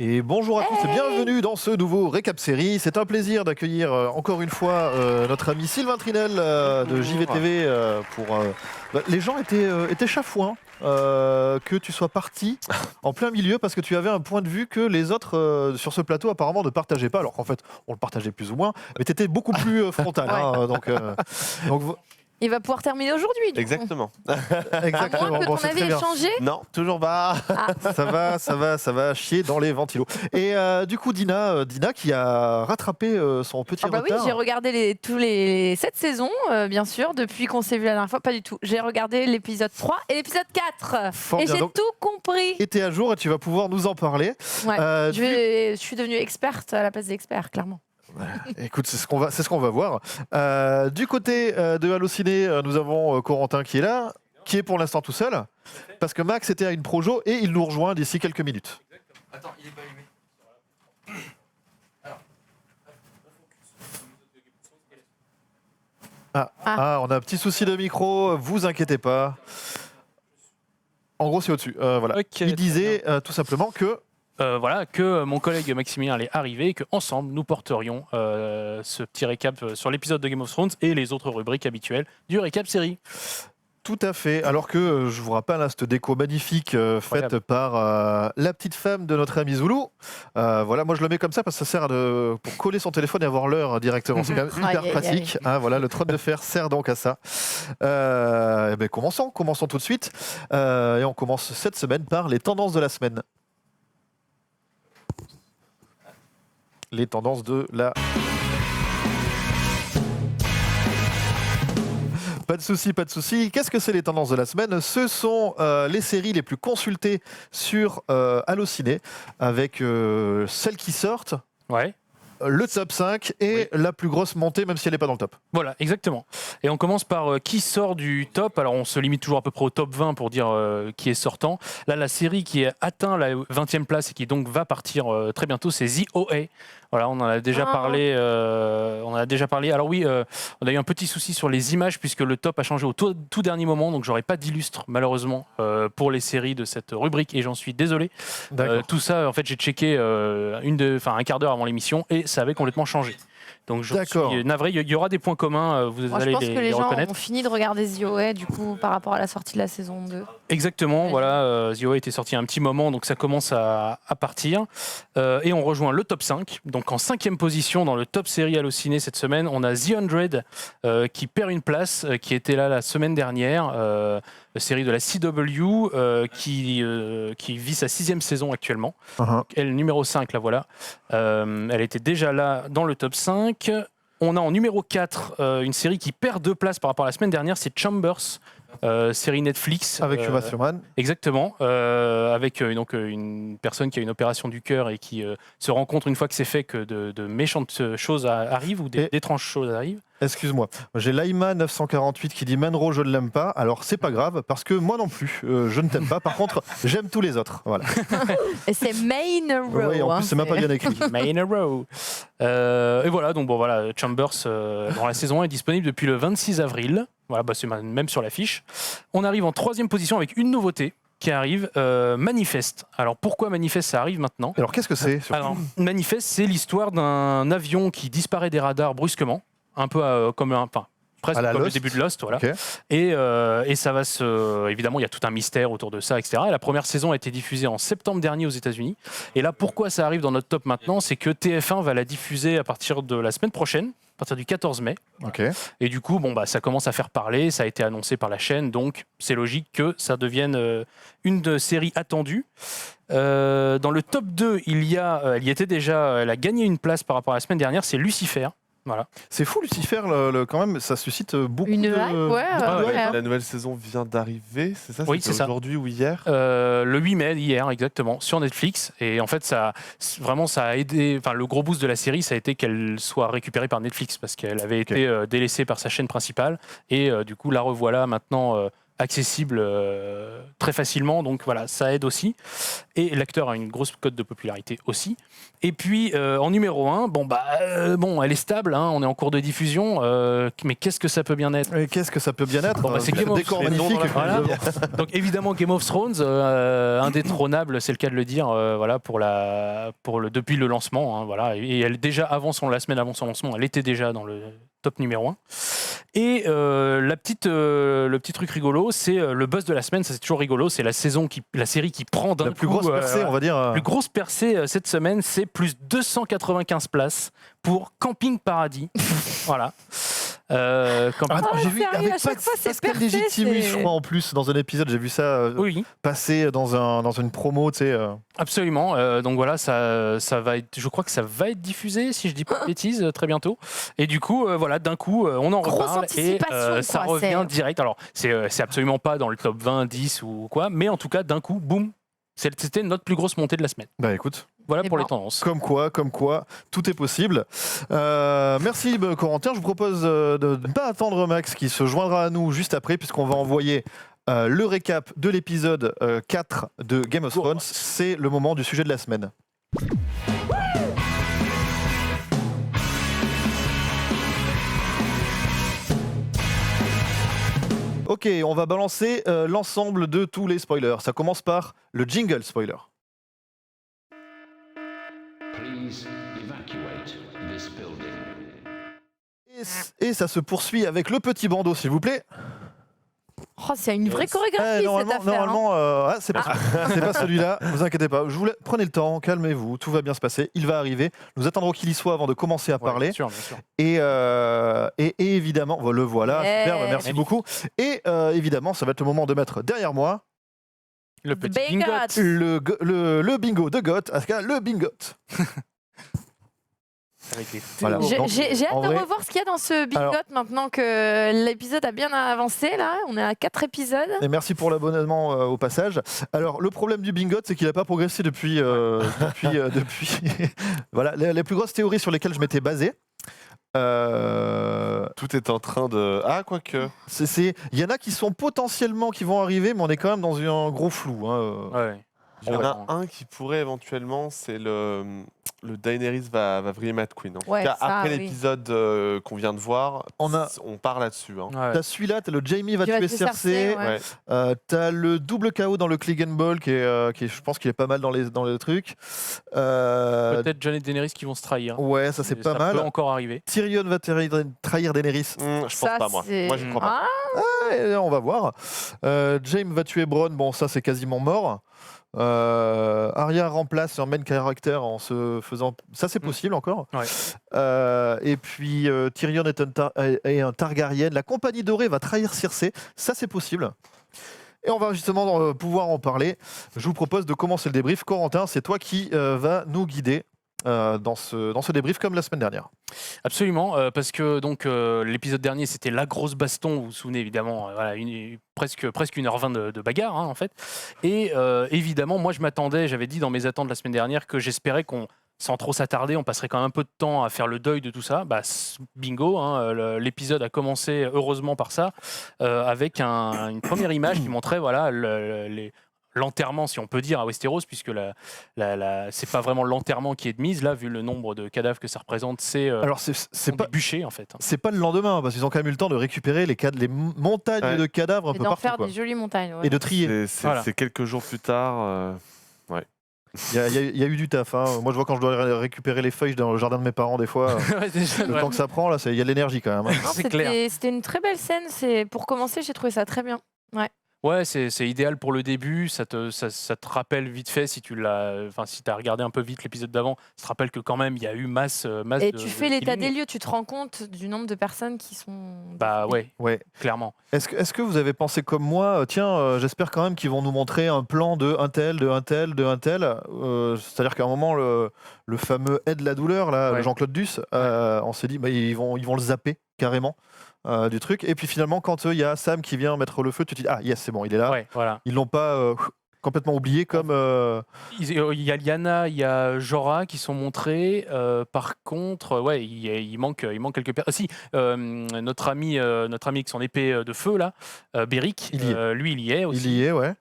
Et bonjour à tous et bienvenue dans ce nouveau récap série. C'est un plaisir d'accueillir encore une fois notre ami Sylvain Trinel de JVTV. Les gens étaient chafouins que tu sois parti en plein milieu parce que tu avais un point de vue que les autres sur ce plateau apparemment ne partageaient pas, alors qu'en fait on le partageait plus ou moins, mais tu étais beaucoup plus frontal. Donc, il va pouvoir terminer aujourd'hui. Exactement. Exactement. À moins que ton avis ait changé. Non, toujours pas. Ça va chier dans les ventilos. Et du coup, Dina qui a rattrapé son petit retard. Oui, j'ai regardé tous les 7 saisons, bien sûr, depuis qu'on s'est vu la dernière fois. Pas du tout. J'ai regardé l'épisode 3 et l'épisode 4. Fort et bien. j'ai Donc, tout compris. et t'es à jour et tu vas pouvoir nous en parler. Ouais. Je suis devenue experte à la place d'expert, clairement. Écoute, c'est ce qu'on va voir. Du côté de Allociné, nous avons Corentin qui est là, qui est pour l'instant tout seul, parce que Max était à une projo et il nous rejoint d'ici quelques minutes. Attends, il est pas allumé. On a un petit souci de micro, vous inquiétez pas. En gros, c'est au-dessus. Voilà. Okay, il disait tout simplement que que mon collègue Maximilien allait arriver et qu'ensemble nous porterions ce petit récap sur l'épisode de Game of Thrones et les autres rubriques habituelles du récap série. Tout à fait, alors que je vous rappelle cette déco magnifique faite par la petite femme de notre ami Zoulou. Voilà, moi je le mets comme ça parce que ça sert pour coller son téléphone et avoir l'heure directement. C'est quand même hyper pratique. Voilà, le trône de fer sert donc à ça. Commençons tout de suite. Et on commence cette semaine par les tendances de la semaine. Les tendances de la... Pas de souci. Qu'est-ce que c'est les tendances de la semaine ? Ce sont les séries les plus consultées sur Allociné, avec celles qui sortent, le top 5 et la plus grosse montée, même si elle n'est pas dans le top. Voilà, exactement. Et on commence par qui sort du top. Alors on se limite toujours à peu près au top 20 pour dire qui est sortant. Là, la série qui a atteint la 20e place et qui donc va partir très bientôt, c'est The OA. Voilà, on en a déjà parlé. Alors oui, on a eu un petit souci sur les images puisque le top a changé au tout dernier moment, donc j'aurais pas d'illustre malheureusement pour les séries de cette rubrique et j'en suis désolé. Tout ça, en fait, j'ai checké un quart d'heure avant l'émission et ça avait complètement changé. Donc je suis navré, il y aura des points communs, vous allez les reconnaître. Je pense que les gens ont fini de regarder The OA du coup par rapport à la sortie de la saison 2. Exactement, voilà, The OA était sorti un petit moment, donc ça commence à partir. Et on rejoint le top 5. Donc en 5e position dans le top série Allociné cette semaine, on a The 100 qui perd une place, qui était là la semaine dernière. Série de la CW qui vit sa 6e saison actuellement. Elle est numéro 5, la voilà. Elle était déjà là dans le top 5. On a en numéro 4 une série qui perd 2 places par rapport à la semaine dernière, c'est Chambers. Série Netflix avec Uma Thurman. Exactement, avec donc une personne qui a une opération du cœur et qui se rend compte une fois que c'est fait que de méchantes choses arrivent ou d'étranges choses arrivent. Excuse-moi, j'ai Laima 948 qui dit Manro je ne l'aime pas. Alors c'est pas grave parce que moi non plus je ne t'aime pas. Par contre j'aime tous les autres. Voilà. Et c'est Main Row. Oui, en plus c'est même pas bien écrit. Main Row. Et voilà, donc bon voilà, Chambers dans la saison 1 est disponible depuis le 26 avril. Voilà, c'est même sur l'affiche. On arrive en 3e position avec une nouveauté qui arrive, Manifest. Alors pourquoi Manifest ça arrive maintenant ? Alors qu'est-ce que c'est ? Alors Manifest, c'est l'histoire d'un avion qui disparaît des radars brusquement, un peu presque comme le début de Lost, voilà. Okay. Et ça va évidemment, il y a tout un mystère autour de ça, etc. Et la première saison a été diffusée en septembre dernier aux États-Unis. Et là, pourquoi ça arrive dans notre top maintenant ? C'est que TF1 va la diffuser à partir de la semaine prochaine, à partir du 14 mai. Et du coup, ça commence à faire parler, ça a été annoncé par la chaîne, donc c'est logique que ça devienne une série attendue. Dans le top 2, elle y était déjà, elle a gagné une place par rapport à la semaine dernière, c'est Lucifer. Voilà. C'est fou Lucifer, quand même, ça suscite beaucoup de... La nouvelle saison vient d'arriver, c'est ça ? Oui, c'est ça. Aujourd'hui ou hier ? Le 8 mai, hier, exactement, sur Netflix. Et en fait, ça a aidé... Enfin, le gros boost de la série, ça a été qu'elle soit récupérée par Netflix, parce qu'elle avait été délaissée par sa chaîne principale. Et du coup, la revoilà maintenant accessible très facilement, donc voilà, ça aide aussi. Et l'acteur a une grosse cote de popularité aussi. Et puis en numéro 1, elle est stable, hein, on est en cours de diffusion, mais qu'est-ce que ça peut bien être? Et qu'est-ce que ça peut bien être? Bon, c'est Game of décor Thrones. magnifique. Voilà. Donc évidemment Game of Thrones, indétrônable, c'est le cas de le dire, depuis le lancement, hein, voilà. Et elle déjà la semaine avant son lancement, elle était déjà dans le top numéro 1. Et le petit truc rigolo, c'est le buzz de la semaine, ça c'est toujours rigolo, c'est la série qui prend d'un coup. La plus grosse percée, on va dire. La plus grosse percée cette semaine, c'est plus 295 places pour Camping Paradis. Voilà. J'ai vu sérieux, avec à chaque fois, c'est Pascal percé, Légitimus, c'est- je crois, en plus, dans un épisode, j'ai vu ça Oui, passer dans une promo, tu sais. absolument. Donc voilà, ça va être, je crois que ça va être diffusé, si je dis pas de bêtises, très bientôt. Et du coup, voilà, d'un coup, on en Grosse reparle et anticipation, ça quoi, revient c'est- direct. Alors, c'est absolument pas dans le top 20, 10 ou quoi, mais en tout cas, d'un coup, boum, c'était notre plus grosse montée de la semaine. Bah écoute, Voilà Eh pour ben. les tendances. comme quoi, tout est possible. Merci Corentin, je vous propose de ne pas attendre Max qui se joindra à nous juste après, puisqu'on va envoyer le récap de l'épisode 4 de Game of Thrones. C'est le moment du sujet de la semaine. Ok, on va balancer l'ensemble de tous les spoilers. Ça commence par le jingle spoiler. Please evacuate this building. Et ça se poursuit avec le petit bandeau, s'il vous plaît. Oh, c'est une vraie chorégraphie cette affaire. Normalement, c'est pas celui-là. Ne vous inquiétez pas. Prenez le temps, calmez-vous, tout va bien se passer. Il va arriver. Nous attendrons qu'il y soit avant de commencer à Ouais, parler. bien sûr, bien sûr. Et évidemment, le voilà. Yeah. Superbe, merci Magnifique. beaucoup. Et évidemment, ça va être le moment de mettre derrière moi Le petit Bingo. bingot le bingo de Goth, en tout cas le bingo. avec les Voilà. théories. Donc, J'ai hâte en de vrai- revoir ce qu'il y a dans ce bingo Alors- maintenant que l'épisode a bien avancé. Là, on est à 4 épisodes. Et merci pour l'abonnement au passage. Alors, le problème du bingo, c'est qu'il n'a pas progressé depuis. Voilà, les plus grosses théories sur lesquelles je m'étais basé. Tout est en train de. Ah, quoique. Il y en a qui sont potentiellement qui vont arriver, mais on est quand même dans un gros flou. Hein. Ouais. Il y en Vraiment. a un qui pourrait éventuellement, c'est le Daenerys va vriller Mad Queen. En tout Ouais, cas, ça, après oui. l'épisode qu'on vient de voir, on part là-dessus. Hein. Ouais. T'as celui-là, t'as le Jaime va Tu vas tuer tuer Cersei. Cersei, ouais. T'as le double KO dans le Clegane Ball qui est, je pense qu'il est pas mal dans les trucs. Peut-être Jon et Daenerys qui vont se trahir. Ouais, ça c'est Et pas ça mal. peut encore arriver. Tyrion va trahir Daenerys. Je pense Ça, pas, moi. c'est- Moi, j'y crois pas. Ah, Ouais, on va voir. Jaime va tuer Bronn. Bon, ça c'est quasiment mort. Arya remplace un main character en se faisant. Ça c'est possible encore. Ouais. Et puis Tyrion est un Targaryen. La Compagnie Dorée va trahir Cersei. Ça c'est possible. Et on va justement pouvoir en parler. Je vous propose de commencer le débrief. Corentin, c'est toi qui va nous guider dans ce débrief comme la semaine dernière. Absolument, parce que donc l'épisode dernier c'était la grosse baston, vous vous souvenez évidemment, voilà, presque 1h20 de bagarre hein, en fait. Et évidemment, moi je m'attendais, j'avais dit dans mes attentes la semaine dernière que j'espérais qu'on, sans trop s'attarder, on passerait quand même un peu de temps à faire le deuil de tout ça. Bah, bingo, hein, l'épisode a commencé heureusement par ça, avec une première image qui montrait voilà, l'enterrement, si on peut dire, à Westeros, puisque c'est pas vraiment l'enterrement qui est de mise, là, vu le nombre de cadavres que ça représente, c'est Alors c'est pas. des bûchers, en fait. C'est pas le lendemain, parce qu'ils ont quand même eu le temps de récupérer les montagnes Ouais. de cadavres un et peu d'en partout. faire quoi. des jolies montagnes. ouais. Et de trier. Voilà. C'est quelques jours plus tard. Il y a eu du taf. Hein. Moi, je vois quand je dois récupérer les feuilles dans le jardin de mes parents, des fois, Ouais, déjà, le ouais. temps que ça prend, là, il y a de l'énergie quand même. hein. Non, c'est clair. C'était une très belle scène. Pour commencer, j'ai trouvé ça très bien. Ouais, c'est idéal pour le début. Ça te rappelle vite fait, si tu as regardé un peu vite l'épisode d'avant, ça te rappelle que quand même, il y a eu masse Et de tu fais l'état des killing. lieux, tu te rends compte du nombre de personnes qui sont. Bah ouais, Ouais. clairement. Est-ce que vous avez pensé comme moi, tiens, j'espère quand même qu'ils vont nous montrer un plan de un tel. C'est-à-dire qu'à un moment, le fameux aide la douleur, là, Ouais. Jean-Claude Duss, on s'est dit, bah, ils vont le zapper carrément du truc. Et puis finalement, quand il y a Sam qui vient mettre le feu, tu te dis, ah yes, c'est bon, il est là. Ouais, voilà. Ils l'ont pas. complètement oubliés comme. Il y a Lyanna, il y a Jorah qui sont montrés. Par contre, ouais, il manque quelques personnes. Si, notre ami avec son épée de feu là, Beric, Il y est. lui il y est aussi. Il y est, ouais.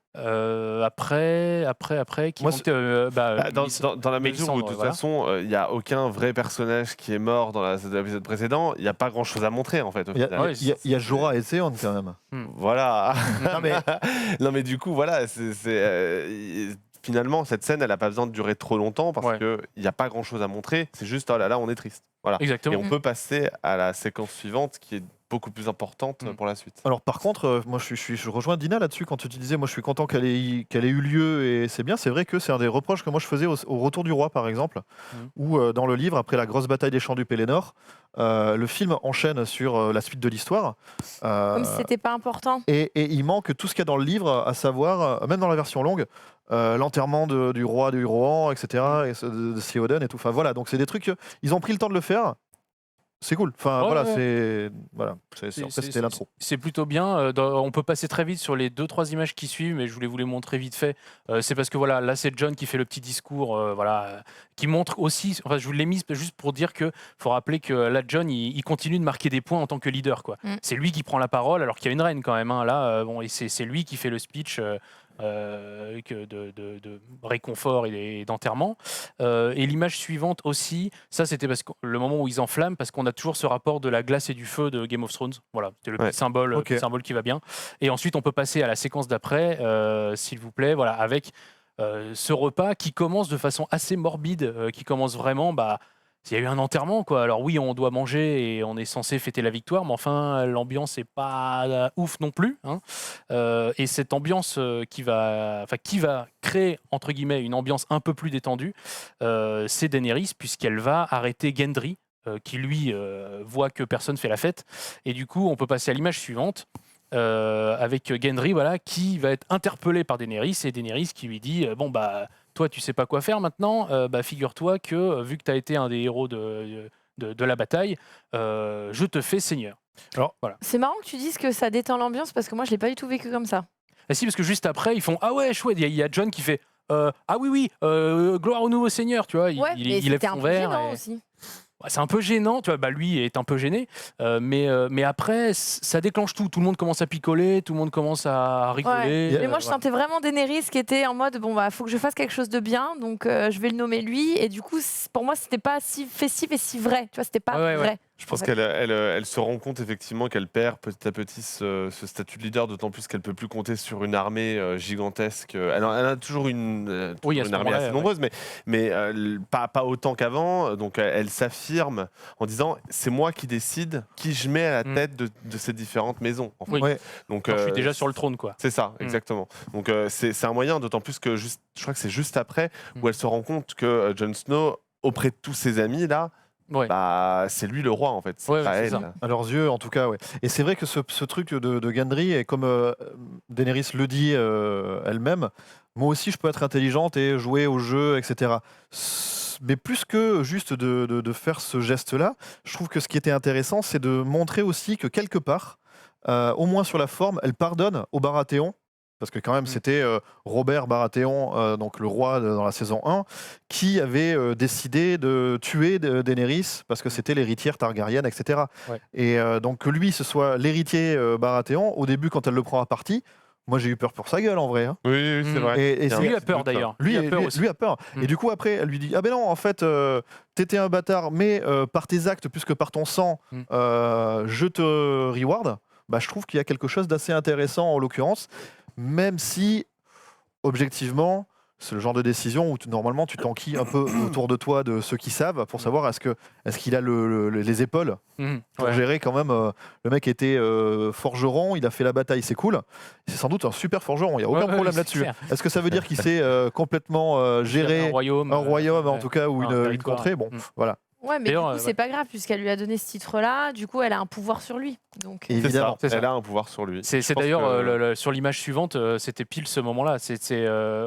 Après, qui Moi, manque, Dans la mesure où, de Mélisandre, toute voilà. façon, il n'y a aucun vrai personnage qui est mort dans l'épisode précédent, il n'y a pas grand-chose à montrer, en fait, au Il y a, final. Ouais, il y a Jorah et Theon quand même. Voilà. Non, mais Non, mais du coup, voilà, finalement, cette scène, elle n'a pas besoin de durer trop longtemps parce Ouais. qu'il n'y a pas grand-chose à montrer. C'est juste, oh là là, on est triste. Voilà. Exactement. Et on peut passer à la séquence suivante qui est beaucoup plus importante Mm. pour la suite. alors par contre, moi je rejoins Dina là-dessus quand tu disais, moi je suis content qu'elle ait eu lieu et c'est bien. C'est vrai que c'est un des reproches que moi je faisais au Retour du Roi par exemple, où dans le livre, après la grosse bataille des champs du Pélénor, le film enchaîne sur la suite de l'histoire. Comme si c'était pas important. Et il manque tout ce qu'il y a dans le livre, à savoir, même dans la version longue, l'enterrement du roi du Rohan, etc., et de Théoden et tout. Enfin voilà, donc c'est des trucs, ils ont pris le temps de le faire. C'est cool. Enfin Ouais, voilà, ouais. après, c'était l'intro. C'est plutôt bien. On peut passer très vite sur les 2-3 images qui suivent, mais je voulais vous les montrer vite fait. C'est parce que voilà, là c'est Jon qui fait le petit discours, qui montre aussi. Enfin, je vous l'ai mis juste pour dire que faut rappeler que là Jon il continue de marquer des points en tant que leader, quoi. C'est lui qui prend la parole alors qu'il y a une reine quand même. Hein, là, bon, et c'est lui qui fait le speech. De réconfort et d'enterrement. Et l'image suivante aussi, ça c'était parce que le moment où ils enflamment, parce qu'on a toujours ce rapport de la glace et du feu de Game of Thrones. Voilà, c'était le Ouais. petit symbole, Ok. qui va bien. Et ensuite, on peut passer à la séquence d'après, s'il vous plaît, voilà, avec ce repas qui commence de façon assez morbide, qui commence vraiment. Il y a eu un enterrement, quoi. Alors oui, on doit manger et on est censé fêter la victoire, mais enfin, l'ambiance n'est pas ouf non plus. Hein. Et cette ambiance qui va créer, entre guillemets, une ambiance un peu plus détendue, c'est Daenerys, puisqu'elle va arrêter Gendry, qui lui voit que personne fait la fête. Et du coup, on peut passer à l'image suivante. Avec Gendry, voilà, qui va être interpellé par Daenerys, et Daenerys qui lui dit toi tu sais pas quoi faire maintenant, figure-toi que vu que tu as été un des héros de la bataille, je te fais seigneur. Alors voilà. C'est marrant que tu dises que ça détend l'ambiance parce que moi je l'ai pas du tout vécu comme ça. Et si, parce que juste après ils font ah ouais chouette, il y a Jon qui fait ah oui gloire au nouveau seigneur, tu vois, Ouais, mais il lève c'était son un peu verre. gênant aussi. Ouais, c'est un peu gênant, tu vois, lui est un peu gêné, mais après, ça déclenche tout. Tout le monde commence à picoler, tout le monde commence à rigoler. Mais moi je sentais vraiment Daenerys qui était en mode faut que je fasse quelque chose de bien, donc je vais le nommer lui. Et du coup, pour moi, c'était pas si festif et si vrai. Tu vois, c'était pas Ouais. vrai. Je pense qu'elle se rend compte effectivement qu'elle perd petit à petit ce statut de leader, d'autant plus qu'elle peut plus compter sur une armée gigantesque. Elle a toujours une armée assez nombreuse, mais pas autant qu'avant. Donc elle s'affirme en disant c'est moi qui décide qui je mets à la tête de ces différentes maisons. En fait. Oui. Ouais. Donc Je suis déjà sur le trône, quoi. c'est ça, exactement. Donc c'est un moyen, d'autant plus que je crois que c'est juste après où elle se rend compte que Jon Snow, auprès de tous ses amis là, Ouais. c'est lui le roi en fait. C'est Ouais, pas c'est elle. ça. À leurs yeux, en tout cas, ouais. Et c'est vrai que ce truc de Gendry, et comme Daenerys le dit elle-même, moi aussi je peux être intelligente et jouer au jeu, etc. Mais plus que juste de faire ce geste-là, je trouve que ce qui était intéressant, c'est de montrer aussi que quelque part, au moins sur la forme, elle pardonne au Baratheon. Parce que quand même, c'était Robert Baratheon, donc le roi dans la saison 1, qui avait décidé de tuer Daenerys parce que c'était l'héritière Targaryen, etc. Ouais. Et donc que lui, ce soit l'héritier Baratheon, au début, quand elle le prend à partie, moi j'ai eu peur pour sa gueule en vrai. Hein. Oui, c'est vrai. Et c'est- Lui a peur d'ailleurs. lui a peur aussi. lui a peur. Mm. Et du coup, après, elle lui dit ah ben non, en fait, t'étais un bâtard, mais par tes actes, plus que par ton sang, je te reward. Je trouve qu'il y a quelque chose d'assez intéressant en l'occurrence, même si, objectivement, c'est le genre de décision où normalement tu t'enquilles un peu autour de toi de ceux qui savent pour savoir est-ce qu'il a les épaules pour Ouais. gérer quand même. Le mec était forgeron, il a fait la bataille, c'est cool. C'est sans doute un super forgeron, il n'y a aucun Ouais, problème c'est là-dessus. clair. Est-ce que ça veut dire qu'il sait complètement gérer un royaume, en tout cas, ou un une territoire. contrée? Bon, voilà. Ouais, mais du D'ailleurs, coup, c'est pas grave puisqu'elle lui a donné ce titre-là. Du coup, elle a un pouvoir sur lui. Donc, Et C'est ça. évidemment. c'est ça. Elle a un pouvoir sur lui. C'est Je pense d'ailleurs que- sur l'image suivante, c'était pile ce moment-là.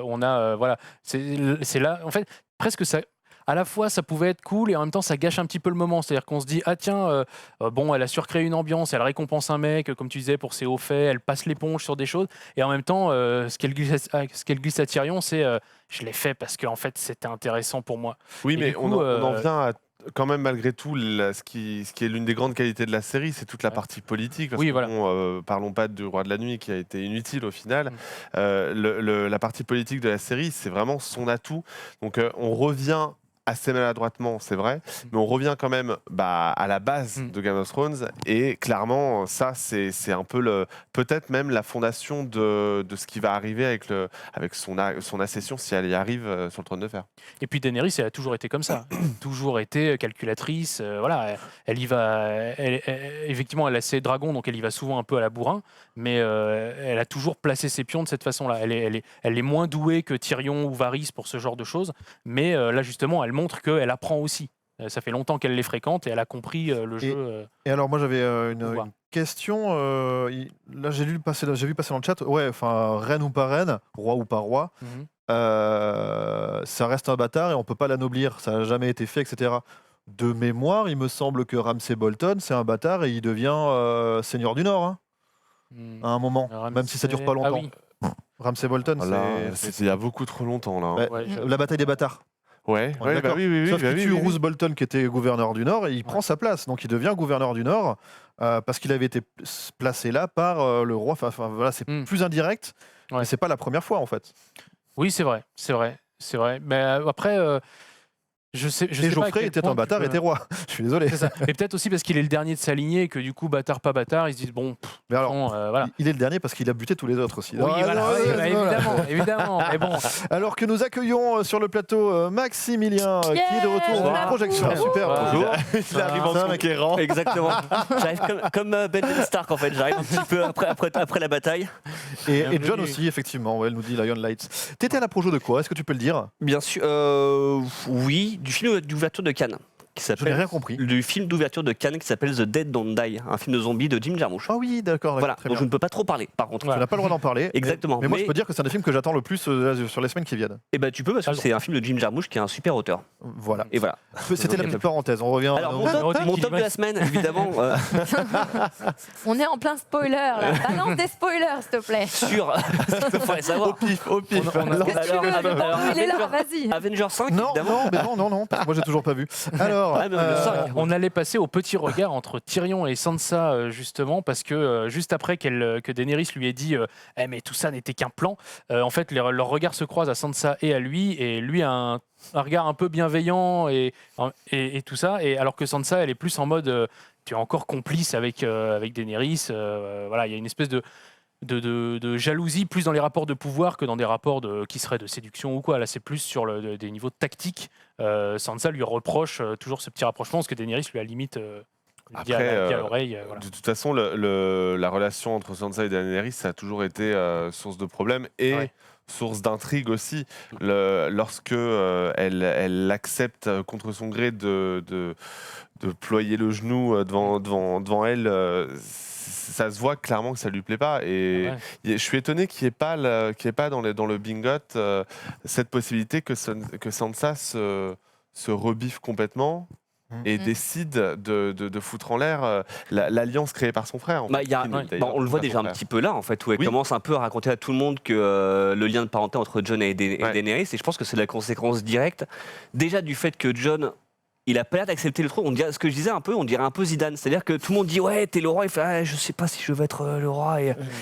On a voilà, c'est là en fait presque ça. à la fois ça pouvait être cool et en même temps ça gâche un petit peu le moment. C'est-à-dire qu'on se dit ah tiens, bon elle a surcréé une ambiance, elle récompense un mec, comme tu disais, pour ses hauts faits, elle passe l'éponge sur des choses et en même temps ce qu'elle glisse à Tyrion, c'est je l'ai fait parce que en fait c'était intéressant pour moi. Oui, Et mais du on coup, en vient à quand même malgré tout ce qui est l'une des grandes qualités de la série, c'est toute la partie politique. Parce Oui, que voilà. bon, parlons pas du Roi de la Nuit qui a été inutile au final. La partie politique de la série, c'est vraiment son atout. Donc on revient assez maladroitement, c'est vrai, mais on revient quand même à la base de Game of Thrones et clairement ça c'est un peu peut-être même la fondation de ce qui va arriver avec son accession si elle y arrive sur le trône de fer. Et puis Daenerys, elle a toujours été comme ça, elle a toujours été calculatrice. Voilà, elle y va. Effectivement, elle a ses dragons, donc elle y va souvent un peu à la bourrin, mais elle a toujours placé ses pions de cette façon-là. Elle est moins douée que Tyrion ou Varys pour ce genre de choses, mais là justement, elle montre qu'elle apprend aussi. Ça fait longtemps qu'elle les fréquente et elle a compris le jeu. Et alors moi j'avais une pouvoir. question. Là j'ai vu passer dans le chat. Ouais, enfin reine ou pas reine, roi ou pas roi, ça reste un bâtard et on peut pas l'anoblir. Ça n'a jamais été fait, etc. De mémoire, il me semble que Ramsay Bolton c'est un bâtard et il devient seigneur du Nord hein, à un moment, même si ça dure pas longtemps. Ah oui. Ramsay Bolton, C'est il y a beaucoup trop longtemps là. Ouais, la bataille des bâtards. Ouais, On est d'accord. oui. Sauf qu'il tue oui. Roose Bolton qui était gouverneur du Nord et il prend sa place. Donc il devient gouverneur du Nord parce qu'il avait été placé là par le roi. Enfin voilà, c'est plus indirect, mais c'est pas la première fois en fait. Oui, c'est vrai. Mais après, je sais Et Geoffrey était un bâtard, était roi. Je suis désolé. C'est ça. Et peut-être aussi parce qu'il est le dernier de sa lignée et que du coup, bâtard, pas bâtard, ils se disent bon. Mais alors, voilà. il est le dernier parce qu'il a buté tous les autres aussi. Oui, voilà, évidemment. Mais bon. Alors que nous accueillons sur le plateau Maximilien qui est de retour en projection. Super. Bonjour. Il arrive en conquérant. Exactement. J'arrive comme Benjamin Stark en fait. J'arrive un petit peu après la bataille. Et John aussi, effectivement. Ouais, elle nous dit Lion Lights. T'étais à la projo de quoi? Est-ce que tu peux le dire? Bien sûr. Oui, du film d'ouverture de Cannes. Je n'ai rien compris. Du film d'ouverture de Cannes qui s'appelle The Dead Don't Die, un film de zombies de Jim Jarmusch. Ah oui, d'accord. Voilà, très donc bien. je ne peux pas trop parler par contre. Tu n'as pas le droit d'en parler. Exactement. Mais moi, je peux dire que c'est un des films que j'attends le plus sur les semaines qui viennent. Eh ben tu peux parce que c'est un film de Jim Jarmusch qui est un super auteur. Voilà. Et voilà. C'était la petite parenthèse. On revient. Alors mon top de la semaine, évidemment. On est en plein spoiler là. Balance des spoilers, s'il te plaît. Sûr. Il faudrait savoir. Au pif. Il est là, vas-y. Avengers 5, Non, évidemment. non. Moi, j'ai toujours pas vu. Alors, Ouais, mais le 5, On allait passer au petit regard entre Tyrion et Sansa justement parce que juste après que Daenerys lui ait dit mais tout ça n'était qu'un plan, en fait leurs regards se croisent à Sansa et à lui, et lui a un regard un peu bienveillant et tout ça, et alors que Sansa elle est plus en mode tu es encore complice avec Daenerys, voilà, il y a une espèce de jalousie plus dans les rapports de pouvoir que dans des rapports qui seraient de séduction ou quoi. Là, c'est plus sur des niveaux tactiques. Sansa lui reproche toujours ce petit rapprochement, parce que Daenerys lui a limite dit à l'oreille. Voilà. De toute façon, la relation entre Sansa et Daenerys, ça a toujours été source de problèmes et source d'intrigue aussi. Lorsque elle accepte contre son gré de ployer le genou devant elle, ça se voit clairement que ça lui plaît pas, et je suis étonné qu'il n'y ait pas dans le Bingot cette possibilité que Sansa se rebiffe complètement et décide de foutre en l'air l'alliance créée par son frère. On le voit déjà un petit peu là, en fait, où elle commence un peu à raconter à tout le monde que le lien de parenté entre Jon et Daenerys, et je pense que c'est la conséquence directe déjà du fait que Jon, il a pas l'air d'accepter le trône. Ce que je disais un peu, on dirait un peu Zidane. C'est-à-dire que tout le monde dit ouais, t'es le roi. Il fait je sais pas si je veux être le roi.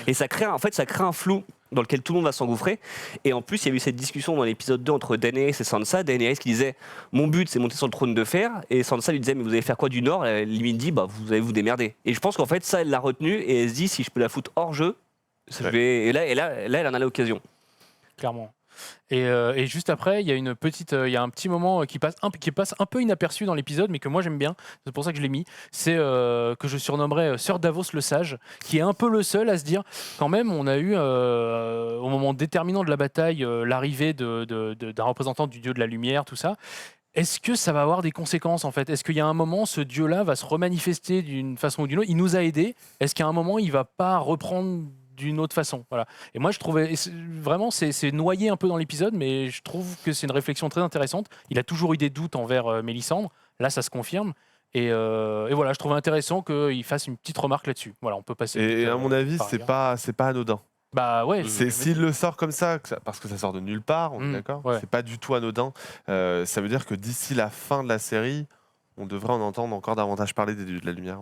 Et ça crée un flou dans lequel tout le monde va s'engouffrer. Et en plus, il y a eu cette discussion dans l'épisode 2 entre Daenerys et Sansa. Daenerys qui disait mon but c'est monter sur le trône de fer. Et Sansa lui disait mais vous allez faire quoi du Nord? Elle limite dit vous allez vous démerder. Et je pense qu'en fait ça elle l'a retenu et elle se dit si je peux la foutre hors jeu, et là elle en a l'occasion. Clairement. Et juste après, il y a un petit moment qui passe un peu inaperçu dans l'épisode, mais que moi j'aime bien. C'est pour ça que je l'ai mis. C'est que je surnommerais Sir Davos le Sage, qui est un peu le seul à se dire quand même. On a eu au moment déterminant de la bataille l'arrivée d'un représentant du dieu de la lumière, tout ça. Est-ce que ça va avoir des conséquences en fait? Est-ce qu'il y a un moment, ce dieu-là va se remanifester d'une façon ou d'une autre? Il nous a aidés. Est-ce qu'à un moment, il va pas reprendre d'une autre façon. Voilà. Et moi, je trouvais vraiment, c'est noyé un peu dans l'épisode, mais je trouve que c'est une réflexion très intéressante. Il a toujours eu des doutes envers Mélisandre. Là, ça se confirme. Et voilà, je trouve intéressant qu'il fasse une petite remarque là-dessus. Voilà, on peut passer. Et à mon avis, c'est pas anodin. Bah ouais. S'il le sort comme ça, parce que ça sort de nulle part, on est d'accord. Ouais. C'est pas du tout anodin. Ça veut dire que d'ici la fin de la série, on devrait en entendre encore davantage parler du dieu de la lumière.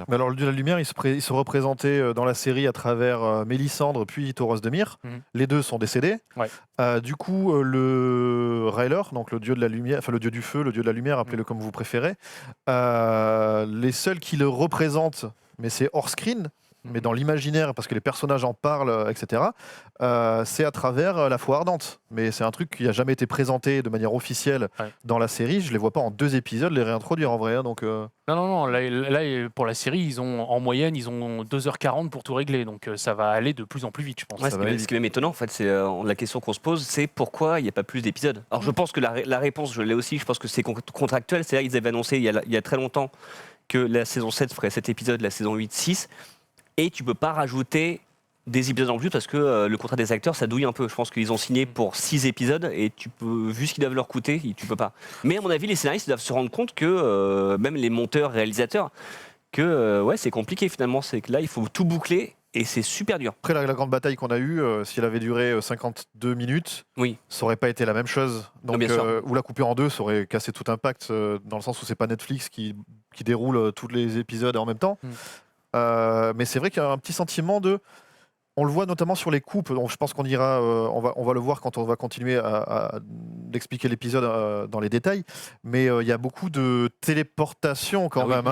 Mais alors le dieu de la lumière, il se représentait dans la série à travers Mélisandre puis Thoros de Myr. Les deux sont décédés. Ouais. Du coup, le R'hllor, donc le dieu de la lumière, enfin le dieu du feu, le dieu de la lumière, appelez-le comme vous préférez. Les seuls qui le représentent, mais c'est hors screen, mais dans l'imaginaire, parce que les personnages en parlent, etc., c'est à travers la foi ardente. Mais c'est un truc qui n'a jamais été présenté de manière officielle dans la série. Je ne les vois pas en 2 épisodes les réintroduire en vrai. Donc, Non. Là, pour la série, en moyenne, ils ont 2h40 pour tout régler. Donc ça va aller de plus en plus vite, je pense. Ouais, ce qui est même étonnant, en fait, c'est la question qu'on se pose, c'est pourquoi il n'y a pas plus d'épisodes. Alors je pense que la réponse, je l'ai aussi, je pense que c'est contractuel. C'est-à-dire qu'ils avaient annoncé il y a très longtemps que la saison 7 ferait 7 épisodes, la saison 8, 6. Et tu peux pas rajouter des épisodes en plus parce que le contrat des acteurs, ça douille un peu. Je pense qu'ils ont signé pour 6 épisodes et vu ce qu'ils doivent leur coûter, tu peux pas. Mais à mon avis, les scénaristes doivent se rendre compte que, même les monteurs, réalisateurs, que c'est compliqué finalement. C'est que là, il faut tout boucler et c'est super dur. Après la grande bataille qu'on a eue, si elle avait duré 52 minutes, ça aurait pas été la même chose. Donc, ou la couper en 2, ça aurait cassé tout impact dans le sens où c'est pas Netflix qui déroule tous les épisodes en même temps. Mais c'est vrai qu'il y a un petit sentiment on le voit notamment sur les coupes. Donc je pense qu'on ira, on va le voir quand on va continuer à expliquer l'épisode dans les détails. Mais il y a beaucoup de téléportation quand même.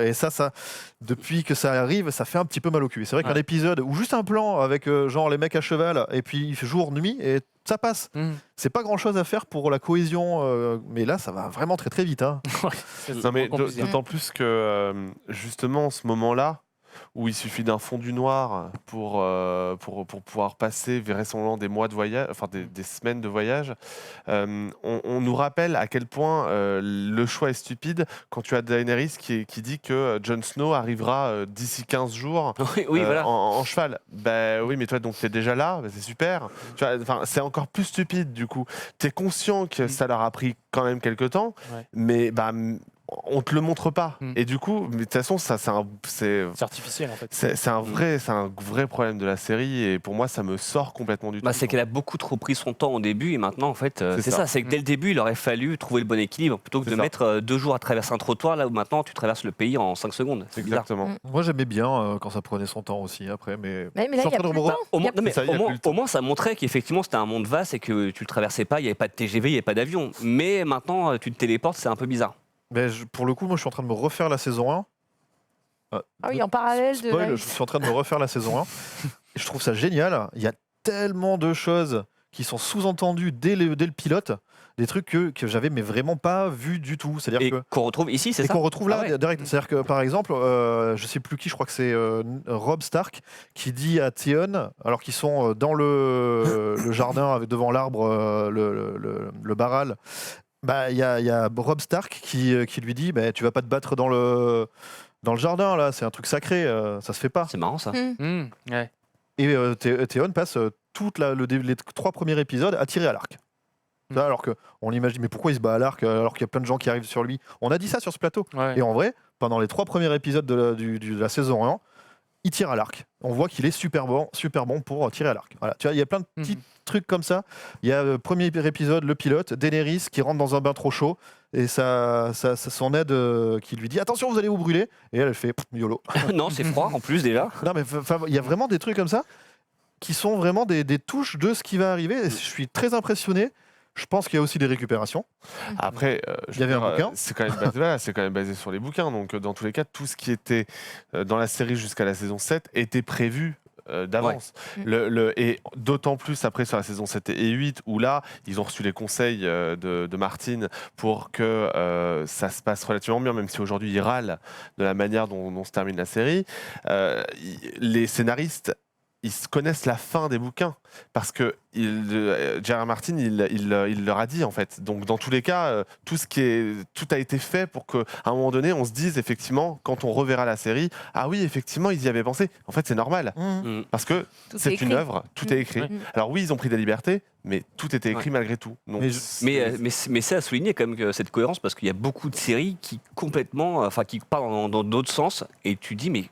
Et ça, depuis que ça arrive, ça fait un petit peu mal au cul. Et c'est vrai qu'un épisode ou juste un plan avec genre les mecs à cheval et puis il fait jour nuit et ça passe. C'est pas grand chose à faire pour la cohésion, mais là ça va vraiment très très vite. Non, mais d'autant plus que justement ce moment-là, où il suffit d'un fond du noir pour pouvoir passer vraisemblablement des mois de voyage, enfin des semaines de voyage. On nous rappelle à quel point le choix est stupide quand tu as Daenerys qui dit que Jon Snow arrivera d'ici 15 jours voilà. en cheval. Bah oui, mais toi donc t'es déjà là, c'est super. C'est encore plus stupide du coup. T'es conscient que ça leur a pris quand même quelques temps, mais on te le montre pas. Et du coup, de toute façon, ça c'est artificiel en fait. C'est un vrai problème de la série et pour moi, ça me sort complètement du tout. C'est qu'elle a beaucoup trop pris son temps au début et maintenant, en fait, c'est ça. C'est que dès le début, il aurait fallu trouver le bon équilibre plutôt que de mettre 2 jours à traverser un trottoir là où maintenant tu traverses le pays en 5 secondes. C'est exactement. Moi, j'aimais bien quand ça prenait son temps aussi après, mais là, il y a plus de temps. Au moins, ça montrait qu'effectivement, c'était un monde vaste et que tu le traversais pas. Il n'y avait pas de TGV, il n'y avait pas d'avion. Mais maintenant, tu te téléportes, c'est un peu bizarre. Mais pour le coup, moi je suis en train de me refaire la saison 1. En parallèle je suis en train de me refaire la saison 1. Je trouve ça génial. Il y a tellement de choses qui sont sous-entendues dès le pilote, des trucs que j'avais mais vraiment pas vu du tout. C'est-à-dire qu'on retrouve ici, c'est ça. Et qu'on retrouve là direct. C'est-à-dire que par exemple, je sais plus qui, je crois que c'est Robb Stark qui dit à Theon, alors qu'ils sont dans le jardin devant l'arbre, le Baral. Il y a Robb Stark qui lui dit tu vas pas te battre dans le jardin là, c'est un truc sacré, ça se fait pas. C'est marrant ça. Et Theon passe les 3 premiers épisodes à tirer à l'arc. Alors qu'on imagine, mais pourquoi il se bat à l'arc alors qu'il y a plein de gens qui arrivent sur lui. On a dit ça sur ce plateau. Et en vrai, pendant les 3 premiers épisodes de la saison 1, il tire à l'arc. On voit qu'il est super bon pour tirer à l'arc. Voilà. Tu vois, il y a plein de petits trucs comme ça. Il y a le premier épisode, le pilote, Daenerys qui rentre dans un bain trop chaud et ça son aide qui lui dit attention, vous allez vous brûler. Et elle fait YOLO. Non, c'est froid en plus déjà. Non, mais il y a vraiment des trucs comme ça qui sont vraiment des touches de ce qui va arriver. Et je suis très impressionné. Je pense qu'il y a aussi des récupérations. Après, il y avait un bouquin. C'est quand même basé sur les bouquins. Donc, dans tous les cas, tout ce qui était dans la série jusqu'à la saison 7 était prévu d'avance. Et d'autant plus après sur la saison 7 et 8, où là, ils ont reçu les conseils de Martin pour que ça se passe relativement bien, même si aujourd'hui il râle de la manière dont se termine la série. Les scénaristes ils connaissent la fin des bouquins parce que J.R.R. Martin il leur a dit en fait. Donc dans tous les cas, tout a été fait pour qu'à un moment donné on se dise effectivement quand on reverra la série, ah oui effectivement ils y avaient pensé. En fait c'est normal parce que c'est une œuvre, tout est écrit. Alors oui ils ont pris des libertés, mais tout était écrit malgré tout. Donc, mais c'est à souligner quand même cette cohérence parce qu'il y a beaucoup de séries qui complètement, qui partent dans d'autres sens et tu dis mais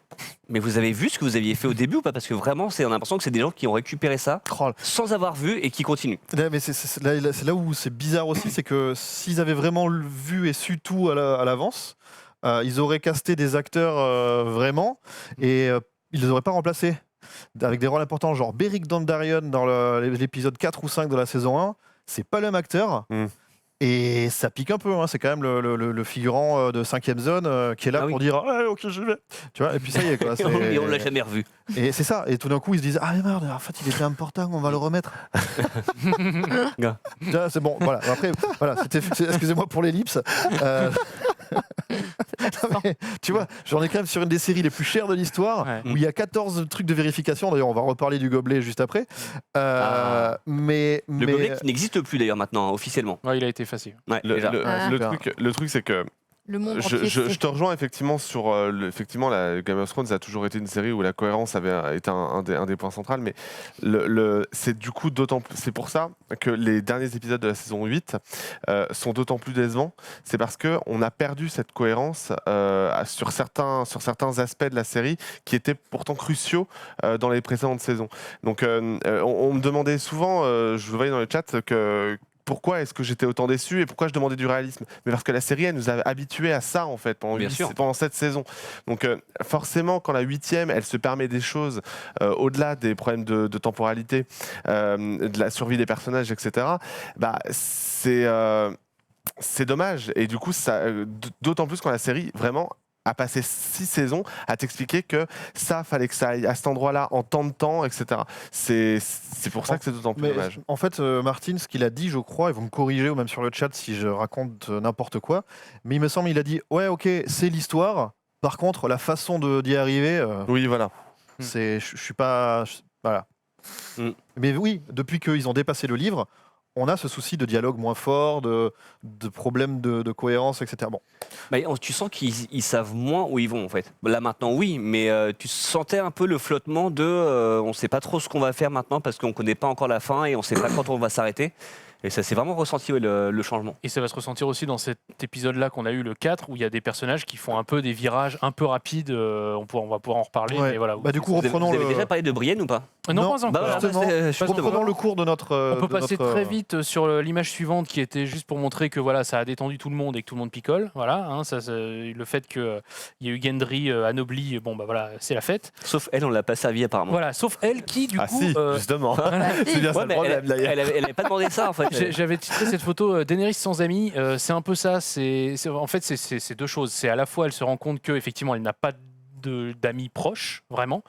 vous avez vu ce que vous aviez fait au début ou pas? Parce que vraiment, on a l'impression que c'est des gens qui ont récupéré ça sans avoir vu et qui continuent. Mais c'est là où c'est bizarre aussi, c'est que s'ils avaient vraiment vu et su tout à l'avance, ils auraient casté des acteurs vraiment et ils les auraient pas remplacés. Avec des rôles importants, genre Beric Dondarrion dans l'épisode 4 ou 5 de la saison 1, c'est pas le même acteur. Et ça pique un peu, hein. C'est quand même le figurant de 5ème zone qui est là pour dire ok j'y vais. Tu vois, et puis ça y est quoi. Et on l'a jamais revu. Et c'est ça, et tout d'un coup ils se disent ah mais merde, en fait il était important, on va le remettre. C'est bon, voilà. Après, voilà, excusez-moi pour l'ellipse. Tu vois, j'en ai quand même sur une des séries les plus chères de l'histoire où il y a 14 trucs de vérification. D'ailleurs, on va reparler du gobelet juste après. Mais le gobelet qui n'existe plus d'ailleurs maintenant officiellement. Ouais, il a été effaceux. Ouais, le truc c'est que je te rejoins effectivement sur effectivement la Game of Thrones a toujours été une série où la cohérence avait été un des points centraux, mais c'est du coup c'est pour ça que les derniers épisodes de la saison 8 sont d'autant plus décevants. C'est parce que on a perdu cette cohérence sur certains aspects de la série qui étaient pourtant cruciaux dans les précédentes saisons. Donc on me demandait souvent, je le voyais dans le chat, que pourquoi est-ce que j'étais autant déçu et pourquoi je demandais du réalisme? Mais parce que la série, elle nous a habitués à ça, en fait, pendant cette saison. Donc, forcément, quand la 8e, elle se permet des choses au-delà des problèmes de temporalité, de la survie des personnages, etc., c'est dommage. Et du coup, d'autant plus quand la série, vraiment, a passé 6 saisons à t'expliquer que ça, fallait que ça aille à cet endroit-là en tant de temps, etc. C'est pour ça que c'est d'autant plus dommage. En fait, Martin, ce qu'il a dit, je crois, ils vont me corriger ou même sur le chat si je raconte n'importe quoi, mais il me semble qu'il a dit ouais, ok, c'est l'histoire. Par contre, la façon d'y arriver, oui, voilà. Je suis pas, voilà. Mais oui, depuis qu'ils ont dépassé le livre, on a ce souci de dialogue moins fort, de problèmes de cohérence, etc. Bon. Tu sens qu'ils savent moins où ils vont en fait. Là maintenant oui, mais tu sentais un peu le flottement de on ne sait pas trop ce qu'on va faire maintenant parce qu'on ne connaît pas encore la fin et on ne sait pas quand on va s'arrêter. Et ça s'est vraiment ressenti le changement. Et ça va se ressentir aussi dans cet épisode-là qu'on a eu, le 4, où il y a des personnages qui font un peu des virages un peu rapides. On va pouvoir en reparler. Ouais. Mais voilà, du coup, vous avez déjà parlé de Brienne ou pas? Non, pas encore. Reprenons le cours de notre... On peut passer très vite sur l'image suivante qui était juste pour montrer que voilà, ça a détendu tout le monde et que tout le monde picole. Voilà, hein, le fait qu'il y a eu Gendry anobli, voilà, c'est la fête. Sauf elle, on l'a pas servi apparemment. Voilà, sauf elle qui du coup... si, justement. C'est bien ça le problème d'ailleurs. Elle n'avait pas demandé ça en fait. J'avais titré cette photo Daenerys sans amis. C'est un peu ça. En fait, c'est deux choses. C'est à la fois, elle se rend compte qu'effectivement, elle n'a pas d'amis proches, vraiment.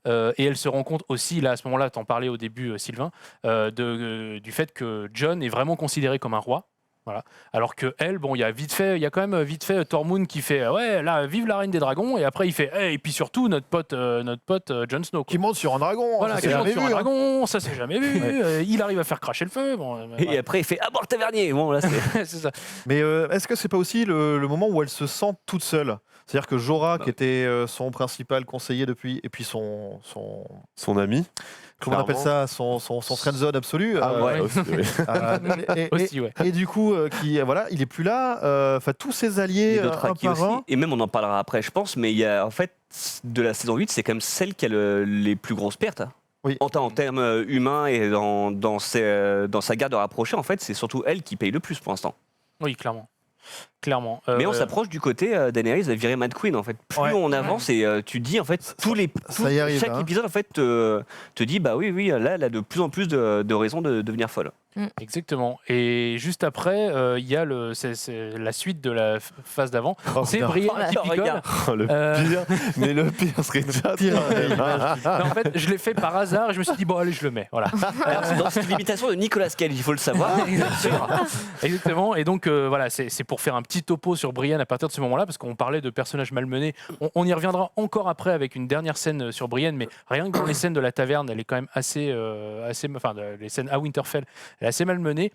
Et elle se rend compte aussi, là, à ce moment-là, t'en parlais au début, Sylvain, du fait que Jon est vraiment considéré comme un roi. Voilà. Alors que elle, il y a quand même vite fait Tormund qui fait ouais, là, vive la reine des dragons, et après il fait et puis surtout notre pote Jon Snow qui monte sur un dragon. Voilà, qui monte sur un dragon, ça s'est jamais vu. Il arrive à faire cracher le feu. Et après il fait à bord le tavernier. Bon là c'est ça. Mais est-ce que c'est pas aussi le moment où elle se sent toute seule? C'est-à-dire que Jorah, qui était son principal conseiller depuis, et puis son ami. Comment on appelle ça, son friendzone absolu. Et du coup, il est plus là. Tous ses alliés, un par un. Et même on en parlera après, je pense. Mais il y a en fait de la saison 8, c'est quand même celle qui a les plus grosses pertes. Oui. En termes humains et dans sa garde rapprochée, en fait, c'est surtout elle qui paye le plus pour l'instant. Oui, clairement. Mais on s'approche du côté Daenerys a viré Mad Queen en fait. Plus on avance et tu dis en fait chaque épisode en fait te dit bah oui là elle a de plus en plus de raisons de devenir folle. Exactement. Et juste après, il y a la suite de la phase d'avant. C'est Brienne qui picole. Le pire, mais le pire serait déjà pire. En fait, je l'ai fait par hasard et je me suis dit, allez, je le mets. Voilà. C'est une imitation de Nicolas Cage, il faut le savoir. Exactement. Et donc, voilà, c'est pour faire un petit topo sur Brienne à partir de ce moment-là, parce qu'on parlait de personnages malmenés. On y reviendra encore après avec une dernière scène sur Brienne, mais rien que dans les scènes de la taverne, elle est quand même assez enfin, les scènes à Winterfell, elle est assez malmenée,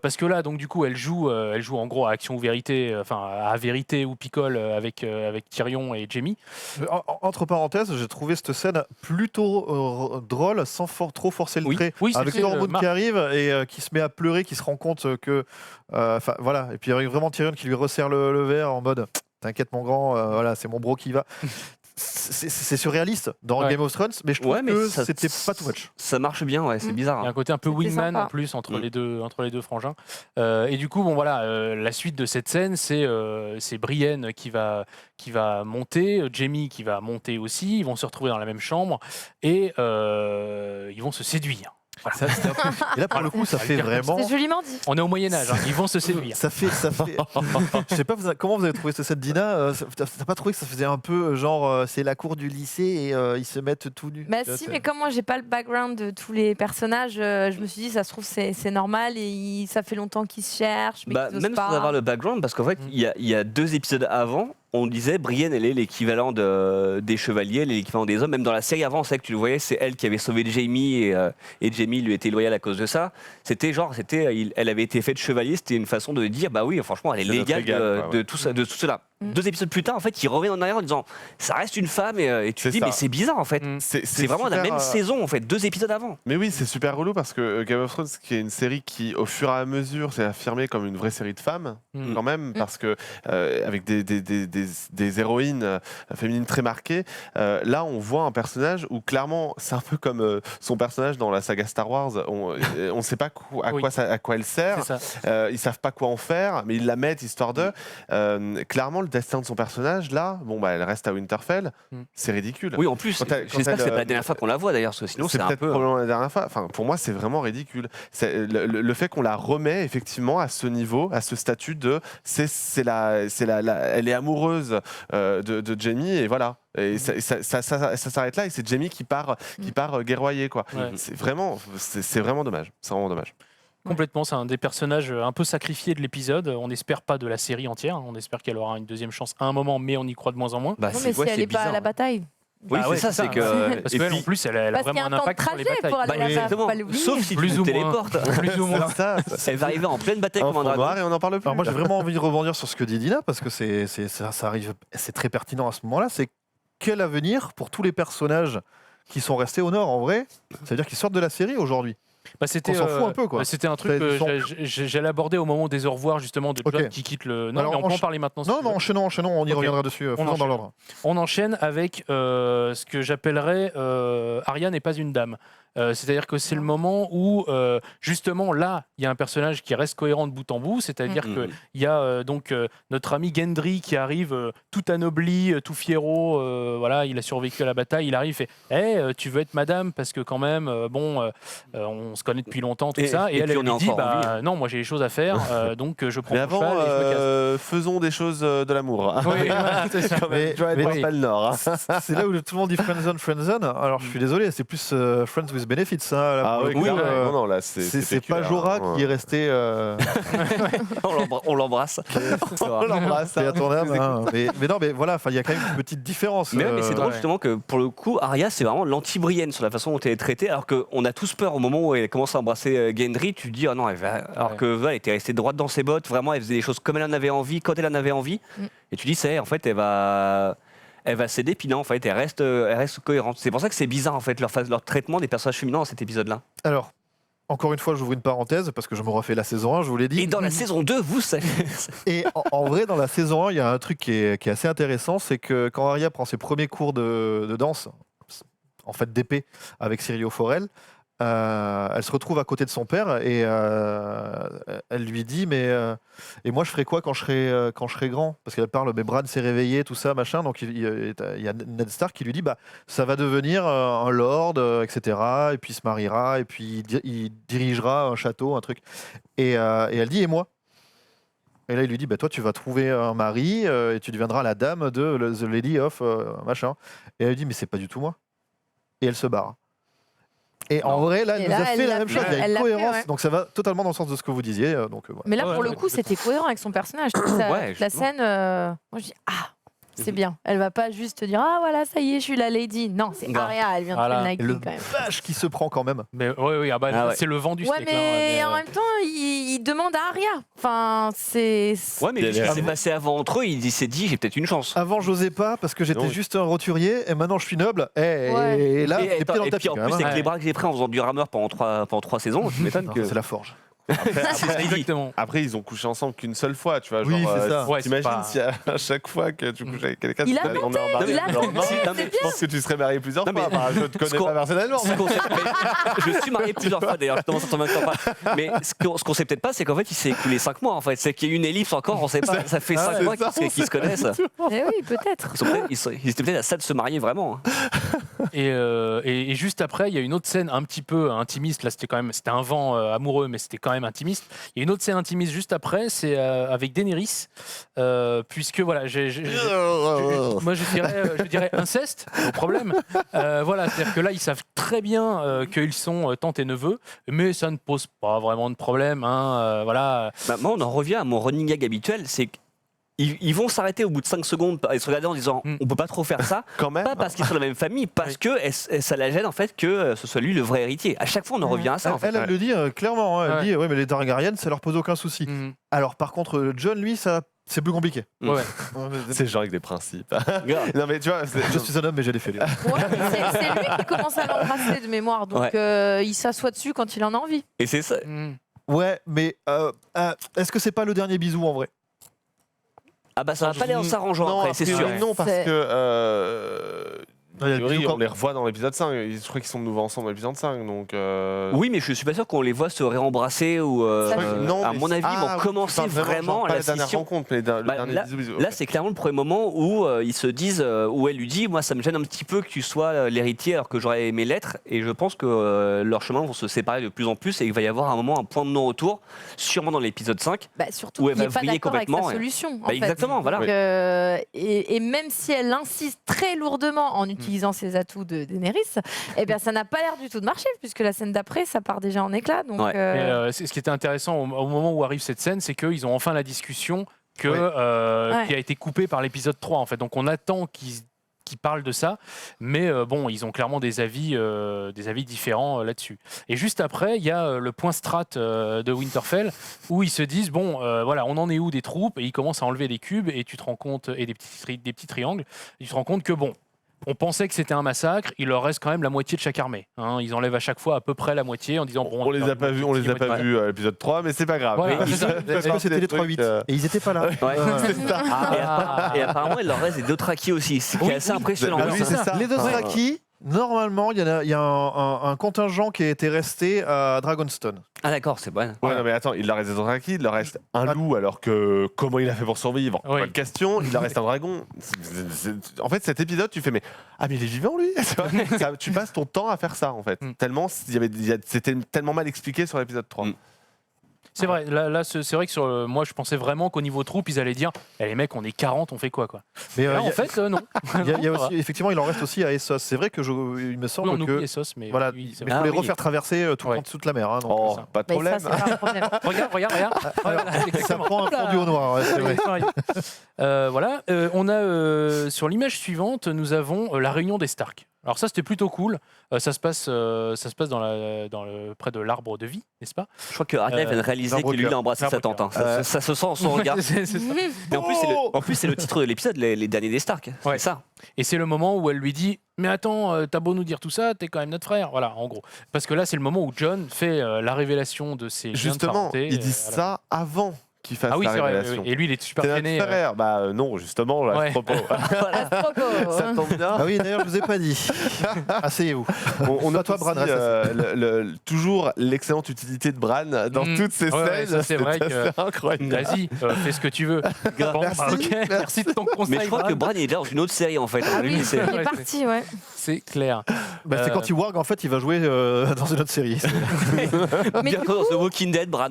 parce que là, donc du coup, elle joue en gros à action ou vérité, enfin à vérité ou picole avec Tyrion et Jaime. Entre parenthèses, j'ai trouvé cette scène plutôt drôle, sans trop forcer le trait, avec Tormund qui arrive et qui se met à pleurer, qui se rend compte que, voilà, et puis avec vraiment Tyrion qui lui resserre le verre en mode t'inquiète mon grand, voilà, c'est mon bro qui va. C'est surréaliste dans Game of Thrones, mais je trouve que c'était pas too much. Ça marche bien, c'est bizarre. Il y a un côté un peu wingman en plus entre les deux frangins. Et du coup, bon voilà, la suite de cette scène, c'est Brienne qui va monter, Jaime qui va monter aussi. Ils vont se retrouver dans la même chambre et ils vont se séduire. Voilà. Et là, pour le coup, ça fait vraiment. C'est joliment dit. On est au Moyen-Âge, ils vont se séduire. Ça fait. Je sais pas, comment vous avez trouvé cette Dina t'as pas trouvé que ça faisait un peu genre c'est la cour du lycée et ils se mettent tout nus? Bah si, mais comme moi j'ai pas le background de tous les personnages, je me suis dit ça se trouve c'est normal et ça fait longtemps qu'ils se cherchent. Mais même sans avoir le background, parce qu'en fait, il y a 2 épisodes avant. On disait Brienne, elle est l'équivalent des chevaliers, elle est l'équivalent des hommes. Même dans la série avant, on sait que tu le voyais, c'est elle qui avait sauvé Jaime et Jaime lui était loyal à cause de ça. Elle avait été faite chevalier, c'était une façon de dire bah oui, franchement, elle est légale de tout cela. 2 épisodes plus tard, en fait, ils reviennent en arrière en disant ça reste une femme et tu te dis mais c'est bizarre en fait. C'est vraiment la même saison en fait, 2 épisodes avant. Mais oui, c'est super relou parce que Game of Thrones, qui est une série qui, au fur et à mesure, s'est affirmée comme une vraie série de femmes, quand même, parce que avec des héroïnes féminines très marquées. Là, on voit un personnage où clairement, c'est un peu comme son personnage dans la saga Star Wars. On ne sait pas à quoi elle sert. Ils savent pas quoi en faire, mais ils la mettent histoire de. Clairement, le destin de son personnage, là, elle reste à Winterfell. C'est ridicule. Oui, en plus, j'espère que c'est pas la dernière fois qu'on la voit d'ailleurs, parce que sinon c'est un peu. Probablement la dernière fois. Enfin, pour moi, c'est vraiment ridicule. C'est le fait qu'on la remet effectivement à ce niveau, à ce statut de, elle est amoureuse de Jaime et voilà. Et ça s'arrête là et c'est Jaime qui part guerroyer quoi. C'est vraiment dommage. C'est vraiment dommage. Complètement, c'est un des personnages un peu sacrifiés de l'épisode. On n'espère pas de la série entière. On espère qu'elle aura une deuxième chance à un moment, mais on y croit de moins en moins. Non, mais si elle n'est pas à la bataille. Oui, c'est ça, c'est que. Parce qu'elle, en plus, elle a vraiment un impact sur les batailles. Pour aller là-bas, sauf si tu téléportes. Plus ou moins. Elle va arriver en pleine bataille comme un dragon. Et on en parle plus. Alors moi, j'ai vraiment envie de rebondir sur ce que dit Dina, parce que ça arrive, c'est très pertinent à ce moment-là. C'est quel avenir pour tous les personnages qui sont restés au Nord, en vrai? Ça veut dire qu'ils sortent de la série aujourd'hui. On s'en fout un peu, quoi. C'était un truc que j'allais aborder au moment des au revoir justement de Jon qui quitte le. Non, mais on peut en parler maintenant. Non, enchaînons, on y reviendra dessus. Faisons dans l'ordre. On enchaîne avec ce que j'appellerais Arya n'est pas une dame. C'est-à-dire que c'est le moment où, justement, là, il y a un personnage qui reste cohérent de bout en bout, c'est-à-dire qu'il y a donc notre ami Gendry qui arrive tout anobli, tout fiero, voilà, il a survécu à la bataille, il arrive, il fait tu veux être madame parce que quand même, on se connaît depuis longtemps, tout ça, et elle lui dit non, moi j'ai des choses à faire, donc je prends mon cheval et je me casse. Faisons des choses de l'amour. Oui, c'est ça. Mais pas le Nord. C'est là où tout le monde dit friendzone. Alors je suis désolé, c'est plus Friends with Benefits. Non, là c'est pas Jorah qui est resté. On l'embrasse. On l'embrasse. Mais non, mais voilà, il y a quand même une petite différence. Mais c'est drôle justement que pour le coup, Arya c'est vraiment l'anti-Brienne sur la façon dont elle est traitée, alors qu'on a tous peur au moment où elle commence à embrasser Gendry. Tu te dis non, alors que elle était restée droite dans ses bottes. Vraiment, elle faisait des choses comme elle en avait envie, quand elle en avait envie. Et tu dis en fait, elle va céder, puis non, en fait, elle reste cohérente. C'est pour ça que c'est bizarre, en fait, leur traitement des personnages féminins dans cet épisode-là. Alors, encore une fois, j'ouvre une parenthèse, parce que je me refais la saison 1, je vous l'ai dit. Et dans la saison 2, vous savez... Et en vrai, dans la saison 1, il y a un truc qui est assez intéressant, c'est que quand Arya prend ses premiers cours de danse, en fait d'épée, avec Syrio Forel, elle se retrouve à côté de son père et elle lui dit et moi je ferai quoi quand je serai grand, parce qu'elle parle mais Bran s'est réveillé, tout ça machin, donc il y a Ned Stark qui lui dit ça va devenir un lord, etc., et puis il se mariera et puis il dirigera un château, un truc, et elle dit et moi. Et là il lui dit toi tu vas trouver un mari et tu deviendras la dame de The Lady of machin, et elle lui dit mais c'est pas du tout moi, et elle se barre. Et en vrai, là, elle Et nous là, a fait elle la l'a même fait, chose. Il y a elle une l'a fait, cohérence. ouais. Donc ça va totalement dans le sens de ce que vous disiez. Donc, voilà. Mais là, pour Ouais, le coup, c'était cohérent avec son personnage. Je trouve Ouais, la justement. scène, moi, je dis c'est bien. Elle va pas juste te dire voilà, ça y est, je suis la lady. Non, c'est Non. Arya, elle vient de Voilà. tuer Et Nightwing le quand même. vache qui se prend quand même. Mais ouais, Ah ouais. c'est le vent du Ouais, steak. mais là, en même temps, il demande à Arya. Enfin, c'est. Ouais, mais Il y ce a qui les- s'est passé avant entre eux, il s'est dit j'ai peut-être une chance. Avant, j'osais pas parce que j'étais Non. juste un roturier et maintenant je suis noble. Ouais. Et là, Et, les pieds dans le et tapis. puis en quand plus, même, avec hein. les bras que j'ai pris en faisant du rameur pendant 3 saisons, tu m'étonnes Non, que. c'est la forge. Exactement. Après, ils ont couché ensemble qu'une seule fois, tu vois. Oui, genre, c'est ça. Ouais, c'est t'imagines pas- si à chaque fois que tu couches avec quelqu'un, Il tu a te tombes en mariée il a le lendemain, tenté, Non, mais je pense que tu serais marié plusieurs Non, fois. mais- Bah, je te Ce connais qu'on- pas personnellement. Ce qu'on sait- mais je suis marié plusieurs fois d'ailleurs, justement, ça tombe même pas. Mais ce qu'on sait peut-être pas, c'est qu'en fait, il s'est écoulé 5 mois en fait. C'est qu'il y a eu une ellipse encore, on sait pas. Ça fait 5 ouais, mois ça, qu'ils se connaissent. Eh oui, peut-être. Ils étaient peut-être à ça de se marier vraiment. Et juste après, il y a une autre scène un petit peu intimiste. Là, c'était un vent amoureux, mais c'était quand même intimiste. Il y a une autre scène intimiste juste après, c'est avec Daenerys, puisque voilà, moi je dirais inceste, au problème. Voilà, c'est-à-dire que là, ils savent très bien qu'ils sont tante et neveu, mais ça ne pose pas vraiment de problème. Hein, voilà. Bah, moi, on en revient à mon running gag habituel, c'est qu'ils vont s'arrêter au bout de 5 secondes et se regarder en disant on peut pas trop faire ça. Quand même. Pas parce qu'ils sont de la même famille, parce que ça la gêne en fait que ce soit lui le vrai héritier. À chaque fois, on en revient à ça. En fait. Elle le dit clairement. Hein, elle Ouais. dit ouais, mais les Targaryens, ça leur pose aucun souci. Mhm. Alors par contre, John, lui, ça, c'est plus compliqué. Ouais. C'est genre avec des principes. Grave. Non, mais tu vois, Je suis un homme, mais j'ai des fêlures. Ouais, c'est lui qui commence à l'embrasser de mémoire. Donc, il s'assoit dessus quand il en a envie. Et c'est ça. Mhm. Ouais, mais est-ce que c'est pas le dernier bisou en vrai? Ah bah ça va pas aller en s'arrangeant non, après, c'est sûr. Non, parce C'est- que. Il y a le théorie, bisou quand- on les revoit dans l'épisode 5. Je crois qu'ils sont de nouveau ensemble dans l'épisode 5. Donc, Oui, mais je suis pas sûr qu'on les voit se réembrasser ou. Ça, non, à mais mon avis, ils vont oui, commencer enfin, vraiment genre, pas la les dernières scission. rencontres, mais le Bah, dernier bisou. Là, c'est clairement le premier moment où ils se disent, où elle lui dit, moi, ça me gêne un petit peu que tu sois l'héritier alors que j'aurais aimé l'être. Et je pense que leurs chemins vont se séparer de plus en plus et il va y avoir un moment, un point de non-retour, sûrement dans l'épisode 5. Bah, surtout Où elle qu'il va n'est pas vriller d'accord avec sa complètement, ouais. solution. en Bah, fait. exactement, voilà. Donc, et même si elle insiste très lourdement en utilisant ses atouts de Daenerys, eh bien, ça n'a pas l'air du tout de marcher, puisque la scène d'après, ça part déjà en éclat. Donc, Ouais. Mais, ce qui était intéressant au moment où arrive cette scène, c'est qu'ils ont enfin la discussion qui a été coupée par l'épisode 3. En fait. Donc on attend qu'ils parlent de ça, mais bon, ils ont clairement des avis différents là-dessus. Et juste après, il y a le point strat de Winterfell, où ils se disent, bon, voilà, on en est où des troupes, et ils commencent à enlever les cubes, et tu te rends compte, et des petits triangles, et tu te rends compte que, bon, on pensait que c'était un massacre, il leur reste quand même la moitié de chaque armée. Hein. Ils enlèvent à chaque fois à peu près la moitié en disant bon. On les a pas vus, à l'épisode 3, mais c'est pas grave. Voilà, Mais c'est ça. Parce que c'était les 3-8. Et ils étaient pas là. Ouais. Et apparemment, il leur reste des Dothraki aussi, ce qui est assez impressionnant. Bah Ah oui, oui, c'est ça. Les Dothraki, normalement, il y a un contingent qui a été resté à Dragonstone. Ah d'accord, c'est bon. Ouais, non, mais attends, il leur reste des Dothraki, il leur reste un loup, alors que comment il a fait pour survivre? Oui. Pas de question, il leur reste un dragon. En fait, cet épisode, tu fais, mais il est vivant lui. Tu passes ton temps à faire ça, en fait. Tellement, c'était tellement mal expliqué sur l'épisode 3. C'est vrai, là c'est vrai que moi je pensais vraiment qu'au niveau troupe, ils allaient dire les mecs, on est 40, on fait quoi Mais Là, en fait, non. il y a aussi, effectivement, il en reste aussi à Essos. C'est vrai que il me semble Non, on que oublie Essos, mais voilà, oui, c'est mais vrai. il faut les Ah oui. refaire traverser tout Ouais. en dessous de la mer. Hein, donc, Oh, ça. pas de mais problème. ça, c'est pas un problème. Regarde. Ça prend un fondu au noir. Ouais, c'est vrai. Voilà, on a sur l'image suivante, nous avons la réunion des Stark. Alors ça c'était plutôt cool. Ça se passe près de l'arbre de vie, n'est-ce pas? Je crois que Arya vient de réaliser que lui, il a embrassé sa tante. Hein. Ça se sent en son regard. C'est ça. Mais en plus, c'est le titre de l'épisode, les derniers des Stark. Ouais. C'est ça. Et c'est le moment où elle lui dit mais attends, t'as beau nous dire tout ça, t'es quand même notre frère. Voilà, en gros. Parce que là c'est le moment où John fait la révélation de ses liens de Justement, parenté, ils disent voilà. ça avant qu'il fasse Ah oui, la c'est vrai. révélation. Et lui il est super T'es notre gêné. frère. Bah non, justement, là, Ouais. à ce propos. À ce propos, Ça hein. tombe bien. Ah oui, d'ailleurs, je vous ai pas dit. Asseyez-vous. On Pas a toi, Bran, toujours l'excellente utilité de Bran dans toutes ces Ouais, scènes. ça, c'est vrai que- incroyable. Vas-y, fais ce que tu veux. Bon, Merci. bah, ok, merci de ton conseil. Mais je crois que Bran il est déjà dans une autre série en fait. Ah Lui, oui, c'est- il est Ouais, parti, ouais. C'est clair. Bah, c'est quand il warg, en fait, il va jouer dans une autre série. Mais du bientôt dans The Walking Dead, Bran.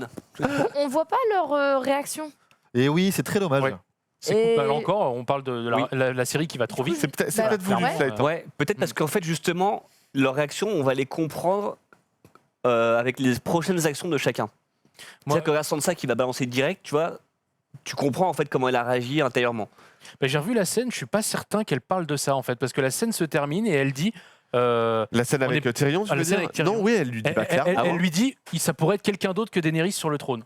On voit pas leur réaction. Et oui, c'est très dommage. Ouais. C'est Et- cool. Bah, là encore, on parle de la série qui va trop vite. C'est peut-être Bah, voulu, ouais. ça. Ouais, peut-être parce qu'en fait, justement, leurs réactions, on va les comprendre avec les prochaines actions de chacun. C'est-à-dire que regarde Sansa qui va balancer direct, tu vois, tu comprends en fait comment elle a réagi intérieurement. J'ai revu la scène, je suis pas certain qu'elle parle de ça en fait, parce que la scène se termine et elle dit. La scène avec Tyrion, tu veux dire ? Non, oui, elle lui dit pas clairement. Elle lui dit, ça pourrait être quelqu'un d'autre que Daenerys sur le trône.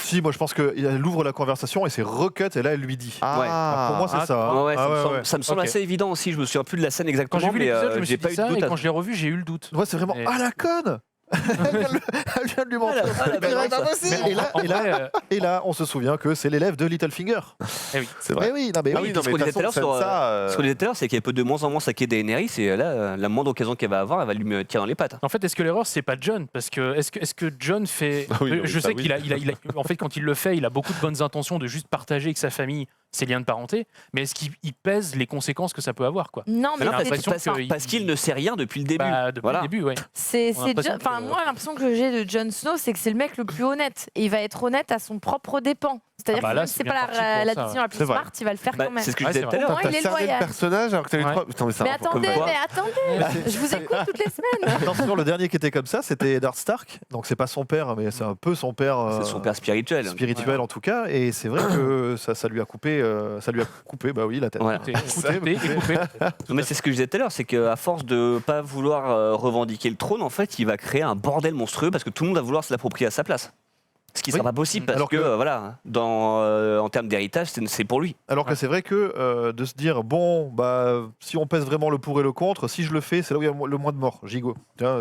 Si, moi je pense qu'elle ouvre la conversation et c'est recut et là elle lui dit. Pour moi c'est ça. Ça me semble assez évident aussi. Je me souviens plus de la scène exactement. Quand j'ai vu l'épisode, je me suis pas dit eu ça de doute. et quand je l'ai revu, j'ai eu le doute. Ouais, c'est vraiment la conne. Elle vient de lui mentir. Et là, on se souvient que c'est l'élève de Littlefinger. Eh oui, c'est vrai. Mais oui, non, mais oui. Ce qu'on disait tout à l'heure, c'est qu'elle peut de moins en moins saquer Daenerys et là, la moindre occasion qu'elle va avoir, elle va lui tirer dans les pattes. En fait, est-ce que l'erreur c'est pas Jon ? Parce que est-ce que Jon fait je sais qu'il a en fait quand il le fait, il a beaucoup de bonnes intentions de juste partager avec sa famille ses liens de parenté, mais est-ce qu'il pèse les conséquences que ça peut avoir quoi ? Non, mais parce qu'il ne sait rien depuis le début. Depuis le début, ouais. Moi, l'impression que j'ai de Jon Snow, c'est que c'est le mec le plus honnête. Et il va être honnête à son propre dépens. C'est-à-dire que même si c'est pas la décision la plus smart, il va le faire quand même. C'est ce que je disais tout à l'heure. Il est loyal. Personnage alors que t'as eu trois. Mais attendez, je vous écoute toutes les semaines. Attention, le dernier qui était comme ça, c'était Eddard Stark. Donc c'est pas son père, mais c'est un peu son père. C'est son père spirituel. Spirituel en tout cas. Et c'est vrai que ça lui a coupé, bah oui, la tête. Voilà. Non, mais c'est ce que je disais tout à l'heure, c'est qu'à force de pas vouloir revendiquer le trône, en fait, il va créer un bordel monstrueux parce que tout le monde va vouloir se l'approprier à sa place. Ce qui ne sera pas possible parce que voilà, en termes d'héritage, c'est pour lui. Alors que c'est vrai que de se dire, bon, bah, si on pèse vraiment le pour et le contre, si je le fais, c'est là où il y a le moins de morts, gigot.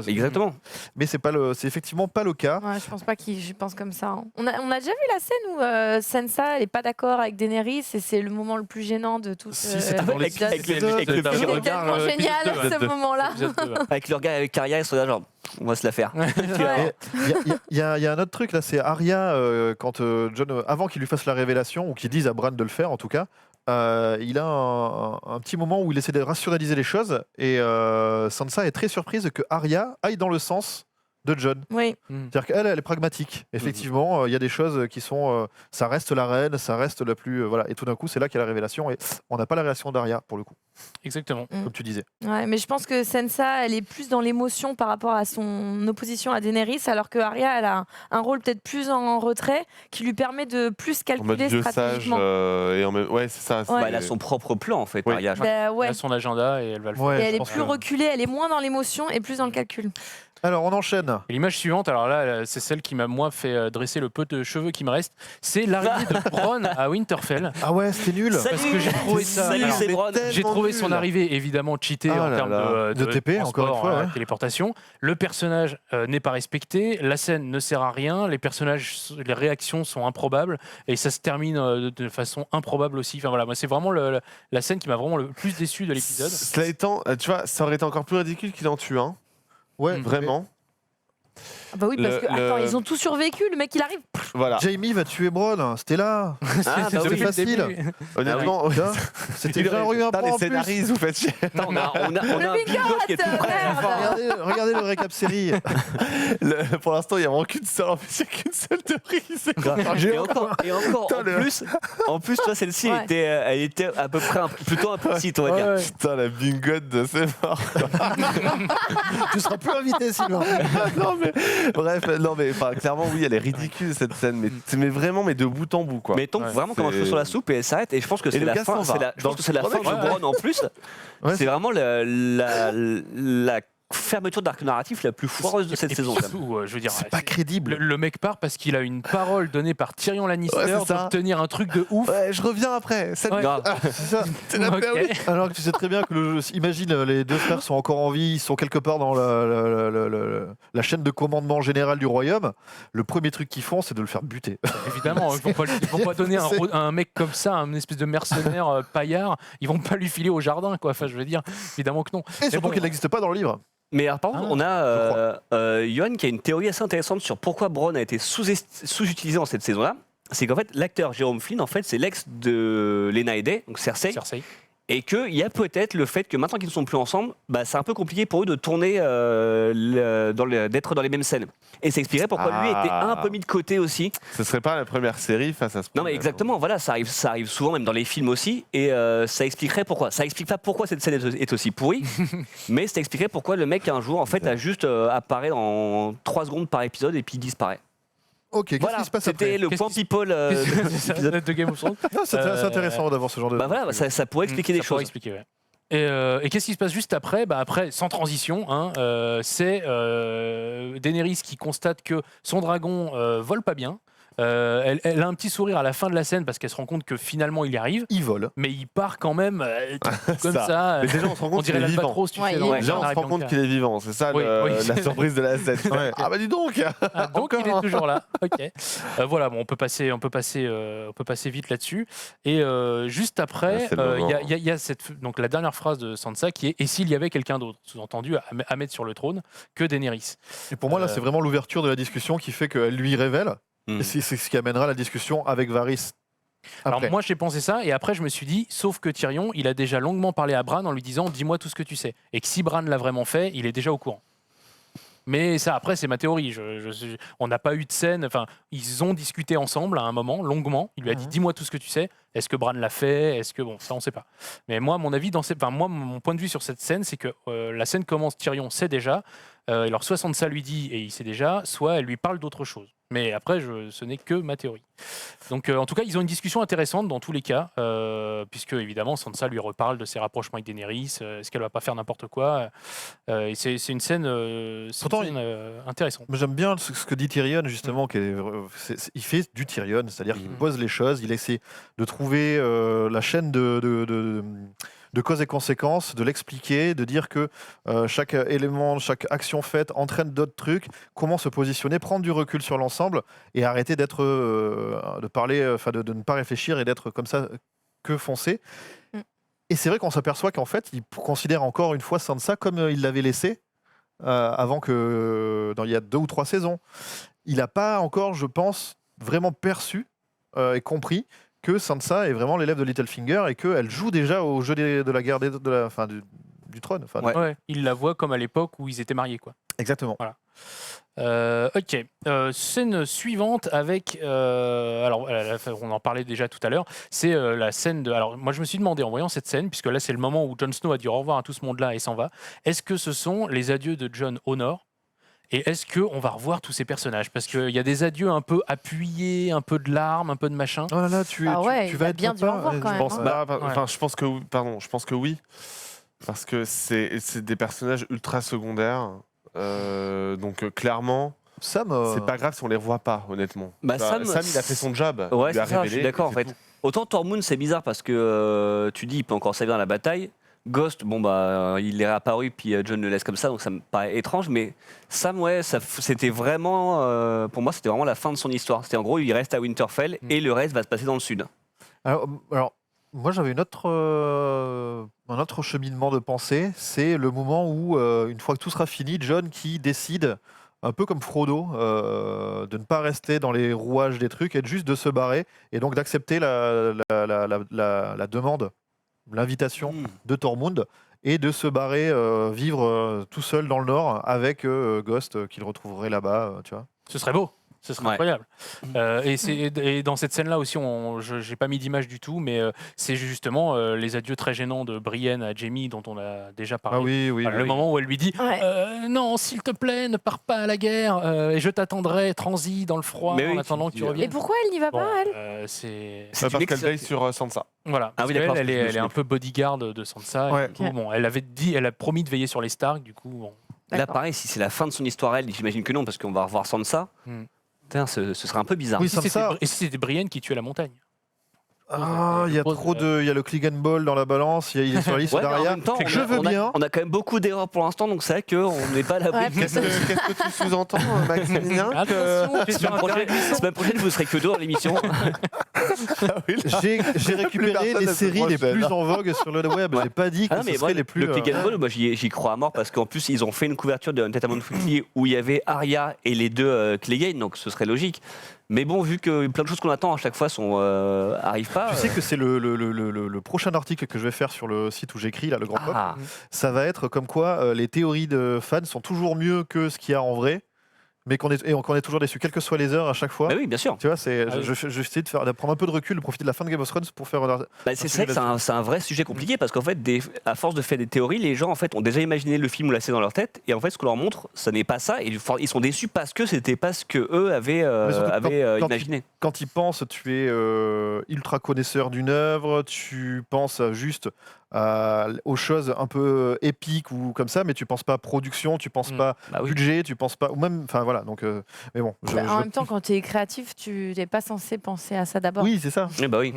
Exactement. Mais c'est effectivement pas le cas. Ouais, je pense pas qu'il pense comme ça. Hein. On a déjà vu la scène où Sansa elle est pas d'accord avec Daenerys et c'est le moment le plus gênant de tout. C'était dans l'épisode. Avec le petit regard génial ce moment-là. Avec le regard avec Arya, ils sont là genre, on va se la faire. Il y a un autre truc là, c'est Arya quand Jon, avant qu'il lui fasse la révélation ou qu'il dise à Bran de le faire en tout cas, il a un petit moment où il essaie de rationaliser les choses et Sansa est très surprise que Arya aille dans le sens de Jon. Oui. C'est-à-dire qu'elle est pragmatique. Effectivement, il y a des choses qui sont, ça reste la reine, ça reste la plus, voilà. Et tout d'un coup, c'est là qu'il y a la révélation et on n'a pas la réaction d'Arya pour le coup. Exactement. Comme tu disais. Ouais, mais je pense que Sansa, elle est plus dans l'émotion par rapport à son opposition à Daenerys, alors que Arya, elle a un rôle peut-être plus en retrait, qui lui permet de plus calculer stratégiquement. Ouais, c'est ça. Ouais. Elle a son propre plan en fait, Arya. Ouais. Elle a son agenda et elle va le faire. Ouais, et elle est plus reculée, elle est moins dans l'émotion et plus dans le calcul. Alors, on enchaîne. Et l'image suivante, alors là, c'est celle qui m'a moi fait dresser le peu de cheveux qui me reste. C'est l'arrivée de Bronn à Winterfell. Ah ouais, c'était nul. Parce que j'ai trouvé ça. J'ai trouvé son arrivée évidemment cheatée en termes de TP, encore une fois, téléportation. Le personnage n'est pas respecté, la scène ne sert à rien, les les réactions sont improbables et ça se termine de façon improbable aussi. Enfin voilà, moi c'est vraiment la scène qui m'a vraiment le plus déçu de l'épisode. Cela étant, tu vois, ça aurait été encore plus ridicule qu'il en tue un. Ouais, vraiment. Ah bah oui, parce que attends, ils ont tous survécu, le mec il arrive. Voilà. Jamie va tuer Bronn, c'était là. C'était facile. Honnêtement, c'était déjà eu un point les en plus. scénaristes, vous faites chier. On a un bingo qui est tout prêt. Regardez le récap série. Pour l'instant, il n'y a vraiment qu'une seule, en plus, il n'y a qu'une seule théorie. Et encore en plus, toi, celle-ci, elle était à peu près plutôt implicite, on va dire. Putain, la bingote, c'est mort. Tu seras plus invité, Sylvain. Non, mais clairement, oui, elle est ridicule cette scène, mais vraiment, mais de bout en bout, quoi. Mais tombe vraiment comme un cheveu sur la soupe et elle s'arrête. Et je pense que c'est la fin. Je pense que c'est la fin de Bronn en plus. C'est vraiment la fermeture d'arc narratif la plus foireuse de cette saison. Surtout, je veux dire, c'est pas crédible. Le mec part parce qu'il a une parole donnée par Tyrion Lannister d'obtenir un truc de ouf. Ouais, je reviens après. C'est ça. Alors que tu sais très bien que imagine, les deux frères sont encore en vie, ils sont quelque part dans la chaîne de commandement général du royaume. Le premier truc qu'ils font, c'est de le faire buter. Évidemment, ils vont pas donner un mec comme ça, un espèce de mercenaire paillard. Ils vont pas lui filer au jardin, quoi. Enfin, je veux dire, évidemment que non. Et surtout qu'il n'existe pas dans le livre. Mais par contre, on a Yohan qui a une théorie assez intéressante sur pourquoi Bronn a été sous-utilisé dans cette saison-là. C'est qu'en fait, l'acteur Jérôme Flynn, en fait, c'est l'ex de Lena Headey, donc Cersei. Et qu'il y a peut-être le fait que maintenant qu'ils ne sont plus ensemble, c'est un peu compliqué pour eux de tourner, d'être dans les mêmes scènes. Et ça expliquerait pourquoi lui était un peu mis de côté aussi. Ce serait pas la première série face à ce problème. Non mais exactement, voilà, ça arrive souvent même dans les films aussi, et ça expliquerait pourquoi. Ça explique pas pourquoi cette scène est aussi pourrie, mais ça expliquerait pourquoi le mec un jour en fait a juste apparaît en 3 secondes par épisode et puis disparaît. Ok, qu'est-ce qui se passe après ? C'était le point people de Game of Thrones. C'est intéressant d'avoir ce genre de... voilà, ça pourrait expliquer des choses. Expliquer, ouais. Et qu'est-ce qui se passe juste après ? Après, sans transition, c'est Daenerys qui constate que son dragon vole pas bien. Elle a un petit sourire à la fin de la scène parce qu'elle se rend compte que finalement il y arrive. Il vole. Mais il part quand même comme ça. Mais déjà, on se rend compte qu'il est vivant. Déjà, on se rend compte qu'il est vivant. C'est ça la surprise de la scène. Ah bah dis donc. Donc il est toujours là. Ok. Voilà, bon, on peut passer vite là-dessus. Et juste après, il y a donc la dernière phrase de Sansa qui est « Et s'il y avait quelqu'un d'autre ?» sous-entendu à mettre sur le trône que Daenerys. Et pour moi, là, c'est vraiment l'ouverture de la discussion qui fait qu'elle lui révèle. Et c'est ce qui amènera la discussion avec Varys. Après. Alors moi j'ai pensé ça et après je me suis dit sauf que Tyrion il a déjà longuement parlé à Bran en lui disant dis-moi tout ce que tu sais et que si Bran l'a vraiment fait il est déjà au courant. Mais ça après c'est ma théorie. On n'a pas eu de scène. Enfin ils ont discuté ensemble à un moment longuement. Il lui a dit dis-moi tout ce que tu sais. Est-ce que Bran l'a fait ? Est-ce que bon ça on sait pas. Mais moi mon avis mon point de vue sur cette scène c'est que la scène commence Tyrion sait déjà. Alors soit Sansa lui dit et il sait déjà, soit elle lui parle d'autre chose. Mais après, ce n'est que ma théorie. Donc, en tout cas, ils ont une discussion intéressante dans tous les cas, puisque évidemment, Sansa lui reparle de ses rapprochements avec Daenerys. Est-ce qu'elle va pas faire n'importe quoi et c'est une scène, intéressante. J'aime bien ce que dit Tyrion, justement. Il fait du Tyrion, c'est-à-dire qu'il pose les choses, il essaie de trouver la chaîne de causes et conséquences, de l'expliquer, de dire que chaque élément, chaque action faite entraîne d'autres trucs, comment se positionner, prendre du recul sur l'ensemble et arrêter d'être, de parler, enfin de ne pas réfléchir et d'être comme ça que foncé. Et c'est vrai qu'on s'aperçoit qu'en fait, il considère encore une fois Sansa comme il l'avait laissé avant il y a 2 ou 3 saisons. Il n'a pas encore, je pense, vraiment perçu et compris que Sansa est vraiment l'élève de Littlefinger et qu'elle joue déjà au jeu de la guerre du trône. Il la voit comme à l'époque où ils étaient mariés, quoi. Exactement. Voilà. Ok. Scène suivante avec. Alors, on en parlait déjà tout à l'heure. C'est la scène de. Alors, moi, je me suis demandé en voyant cette scène, puisque là, c'est le moment où Jon Snow a dit au revoir à tout ce monde-là et s'en va. Est-ce que ce sont les adieux de Jon au nord ? Et est-ce qu'on va revoir tous ces personnages ? Parce qu'il y a des adieux un peu appuyés, un peu de larmes, un peu de machin. Oh là là, tu vas être bien dû en voir quand même. Je pense que oui. Parce que c'est des personnages ultra secondaires. Donc clairement, Sam, c'est pas grave si on les revoit pas, honnêtement. Sam, il a fait son job. Ouais, c'est ça, je suis d'accord en fait. Autant Tormund, c'est bizarre parce que tu dis il peut encore servir dans la bataille. Ghost, il est réapparu puis Jon le laisse comme ça, donc ça me paraît étrange. Mais Sam, c'était vraiment, pour moi, c'était vraiment la fin de son histoire. C'était en gros, il reste à Winterfell et le reste va se passer dans le sud. Alors moi, j'avais un autre cheminement de pensée. C'est le moment où, une fois que tout sera fini, Jon qui décide, un peu comme Frodo, de ne pas rester dans les rouages des trucs et juste de se barrer et donc d'accepter la demande, l'invitation de Tormund et de se barrer vivre tout seul dans le nord avec Ghost qu'il retrouverait là-bas, tu vois. Ce serait beau. Ce serait incroyable. Et dans cette scène-là aussi, je n'ai pas mis d'image du tout, mais c'est justement les adieux très gênants de Brienne à Jaime dont on a déjà parlé. Le moment où elle lui dit non, s'il te plaît, ne pars pas à la guerre, et je t'attendrai transi dans le froid en attendant que tu reviennes. Et pourquoi elle n'y va pas, elle c'est parce qu'elle veille sur Sansa. Voilà, elle est un peu bodyguard de Sansa. Et du coup, elle a promis de veiller sur les Stark, du coup... Bon. Là, pareil, si c'est la fin de son histoire, elle, j'imagine que non, parce qu'on va revoir Sansa. Ce serait un peu bizarre. Oui, et si c'était Brienne qui tuait la montagne ? Il y a il y a le Clegane Ball dans la balance, il est sur la liste d'Arya. Je veux bien. On a quand même beaucoup d'erreurs pour l'instant, donc c'est vrai qu'on n'est pas à l'abri. Qu'est-ce que tu sous-entends, Maximilien? Semaine prochaine, vous serez que deux dans l'émission. J'ai récupéré les séries les plus en vogue sur le web. J'ai pas dit que ce serait les plus. Le Clegane Ball, moi j'y crois à mort parce qu'en plus ils ont fait une couverture de Entertainment Weekly où il y avait Arya et les deux Clegane, donc ce serait logique. Mais bon, vu que plein de choses qu'on attend à chaque fois arrivent pas. Tu sais que c'est le prochain article que je vais faire sur le site où j'écris, là, le Grand Pop. Ça va être comme quoi les théories de fans sont toujours mieux que ce qu'il y a en vrai. Mais qu'on est toujours déçu, quelles que soient les heures à chaque fois. Bah oui, bien sûr. Tu vois, je essaie de prendre un peu de recul, de profiter de la fin de Game of Thrones pour faire. C'est vrai que c'est un vrai sujet compliqué parce qu'en fait, à force de faire des théories, les gens en fait ont déjà imaginé le film ou la série dans leur tête et en fait, ce qu'on leur montre, ça n'est pas ça. Et ils sont déçus parce que c'était pas ce que eux avaient imaginé. Quand ils pensent, tu es ultra connaisseur d'une œuvre, tu penses juste aux choses un peu épiques ou comme ça, mais tu penses pas production, tu penses pas budget, tu penses pas ou même, enfin voilà. Donc, mais bon. En même temps, quand tu es créatif, tu n'es pas censé penser à ça d'abord. Oui, c'est ça. Bah oui.